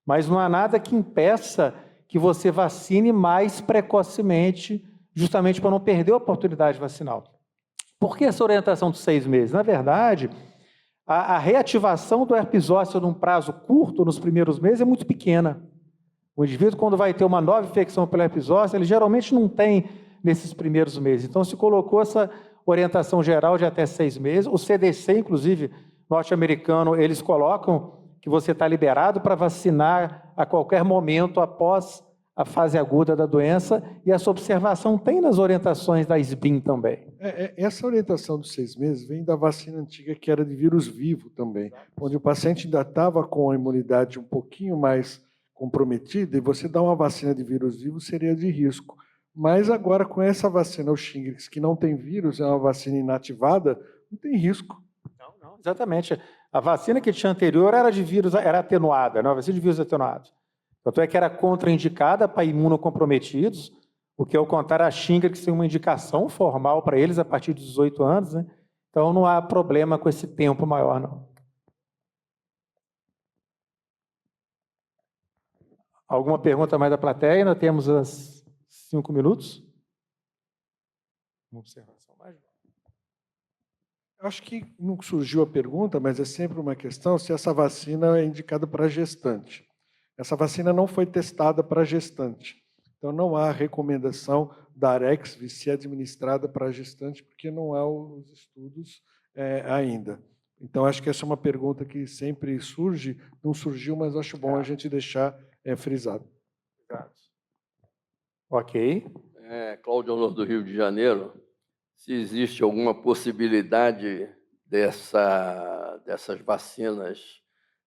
mas não há nada que impeça que você vacine mais precocemente, justamente para não perder a oportunidade vacinal. Por que essa orientação de 6 meses? Na verdade, a reativação do herpes zoster num prazo curto, nos primeiros meses, é muito pequena. O indivíduo, quando vai ter uma nova infecção pelo herpes zoster, ele geralmente não tem nesses primeiros meses. Então, se colocou essa orientação geral de até 6 meses. O CDC, inclusive, norte-americano, eles colocam que você está liberado para vacinar a qualquer momento após a fase aguda da doença, e essa observação tem nas orientações da SBIM também. Essa orientação dos 6 meses vem da vacina antiga, que era de vírus vivo também, onde o paciente ainda estava com a imunidade um pouquinho mais comprometida, e você dar uma vacina de vírus vivo seria de risco. Mas agora, com essa vacina, o Shingrix, que não tem vírus, é uma vacina inativada, não tem risco. Não, exatamente. A vacina que tinha anterior era de vírus, era atenuada, não, a vacina de vírus atenuado. Tanto é que era contraindicada para imunocomprometidos, o que, ao contrário, a Shingrix tem uma indicação formal para eles a partir de 18 anos, né? Então não há problema com esse tempo maior, não. Alguma pergunta mais da plateia? Nós temos as 5 minutos. Uma observação mais? Acho que não surgiu a pergunta, mas é sempre uma questão se essa vacina é indicada para gestante. Essa vacina não foi testada para gestante. Então, não há recomendação da Arexvy ser administrada para gestante, porque não há os estudos ainda. Então, acho que essa é uma pergunta que sempre surge, não surgiu, mas acho bom a gente deixar frisado. Ok. Cláudio Honor do Rio de Janeiro, se existe alguma possibilidade dessas vacinas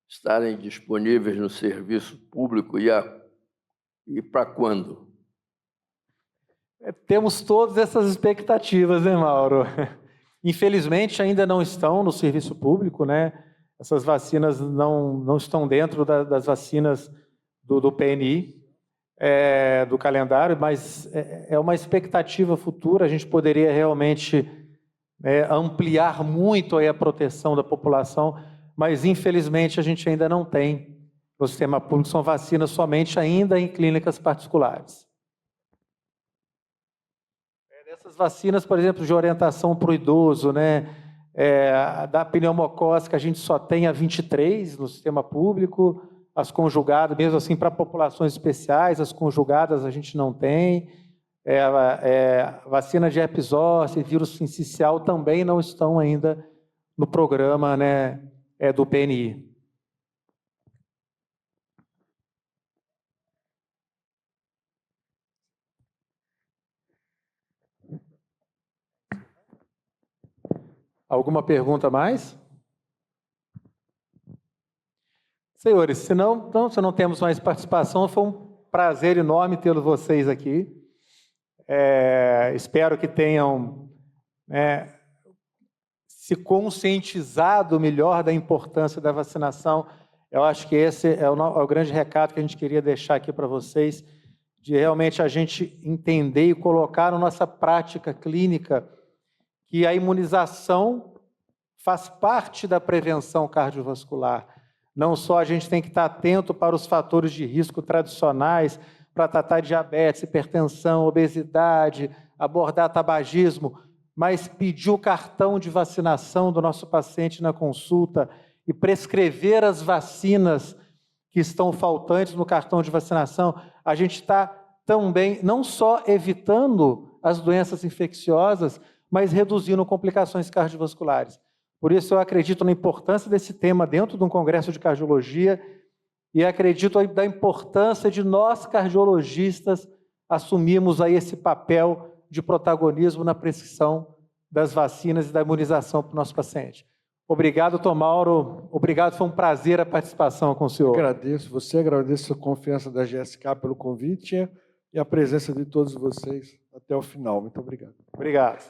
estarem disponíveis no serviço público e para quando? Temos todas essas expectativas, né, Mauro? Infelizmente, ainda não estão no serviço público, né? Essas vacinas não estão dentro das vacinas do PNI, do calendário, mas é uma expectativa futura. A gente poderia realmente ampliar muito aí a proteção da população, mas, infelizmente, a gente ainda não tem no sistema público, são vacinas somente ainda em clínicas particulares. Dessas vacinas, por exemplo, de orientação para o idoso, né, da pneumocócica, a gente só tem a 23 no sistema público, as conjugadas, mesmo assim, para populações especiais, as conjugadas a gente não tem, vacina de herpes zoster, vírus sincicial também não estão ainda no programa, né, do PNI. Alguma pergunta mais? Senhores, se não temos mais participação, foi um prazer enorme tê-los vocês aqui. Espero que tenham se conscientizado melhor da importância da vacinação. Eu acho que esse é o grande recado que a gente queria deixar aqui para vocês, de realmente a gente entender e colocar na nossa prática clínica que a imunização faz parte da prevenção cardiovascular. Não só a gente tem que estar atento para os fatores de risco tradicionais, para tratar diabetes, hipertensão, obesidade, abordar tabagismo, mas pedir o cartão de vacinação do nosso paciente na consulta e prescrever as vacinas que estão faltantes no cartão de vacinação, a gente está também não só evitando as doenças infecciosas, mas reduzindo complicações cardiovasculares. Por isso, eu acredito na importância desse tema dentro de um congresso de cardiologia e acredito da importância de nós, cardiologistas, assumirmos aí esse papel de protagonismo na prescrição das vacinas e da imunização para o nosso paciente. Obrigado, Dr. Mauro. Obrigado, foi um prazer a participação com o senhor. Agradeço a confiança da GSK pelo convite e a presença de todos vocês até o final. Muito obrigado. Obrigado.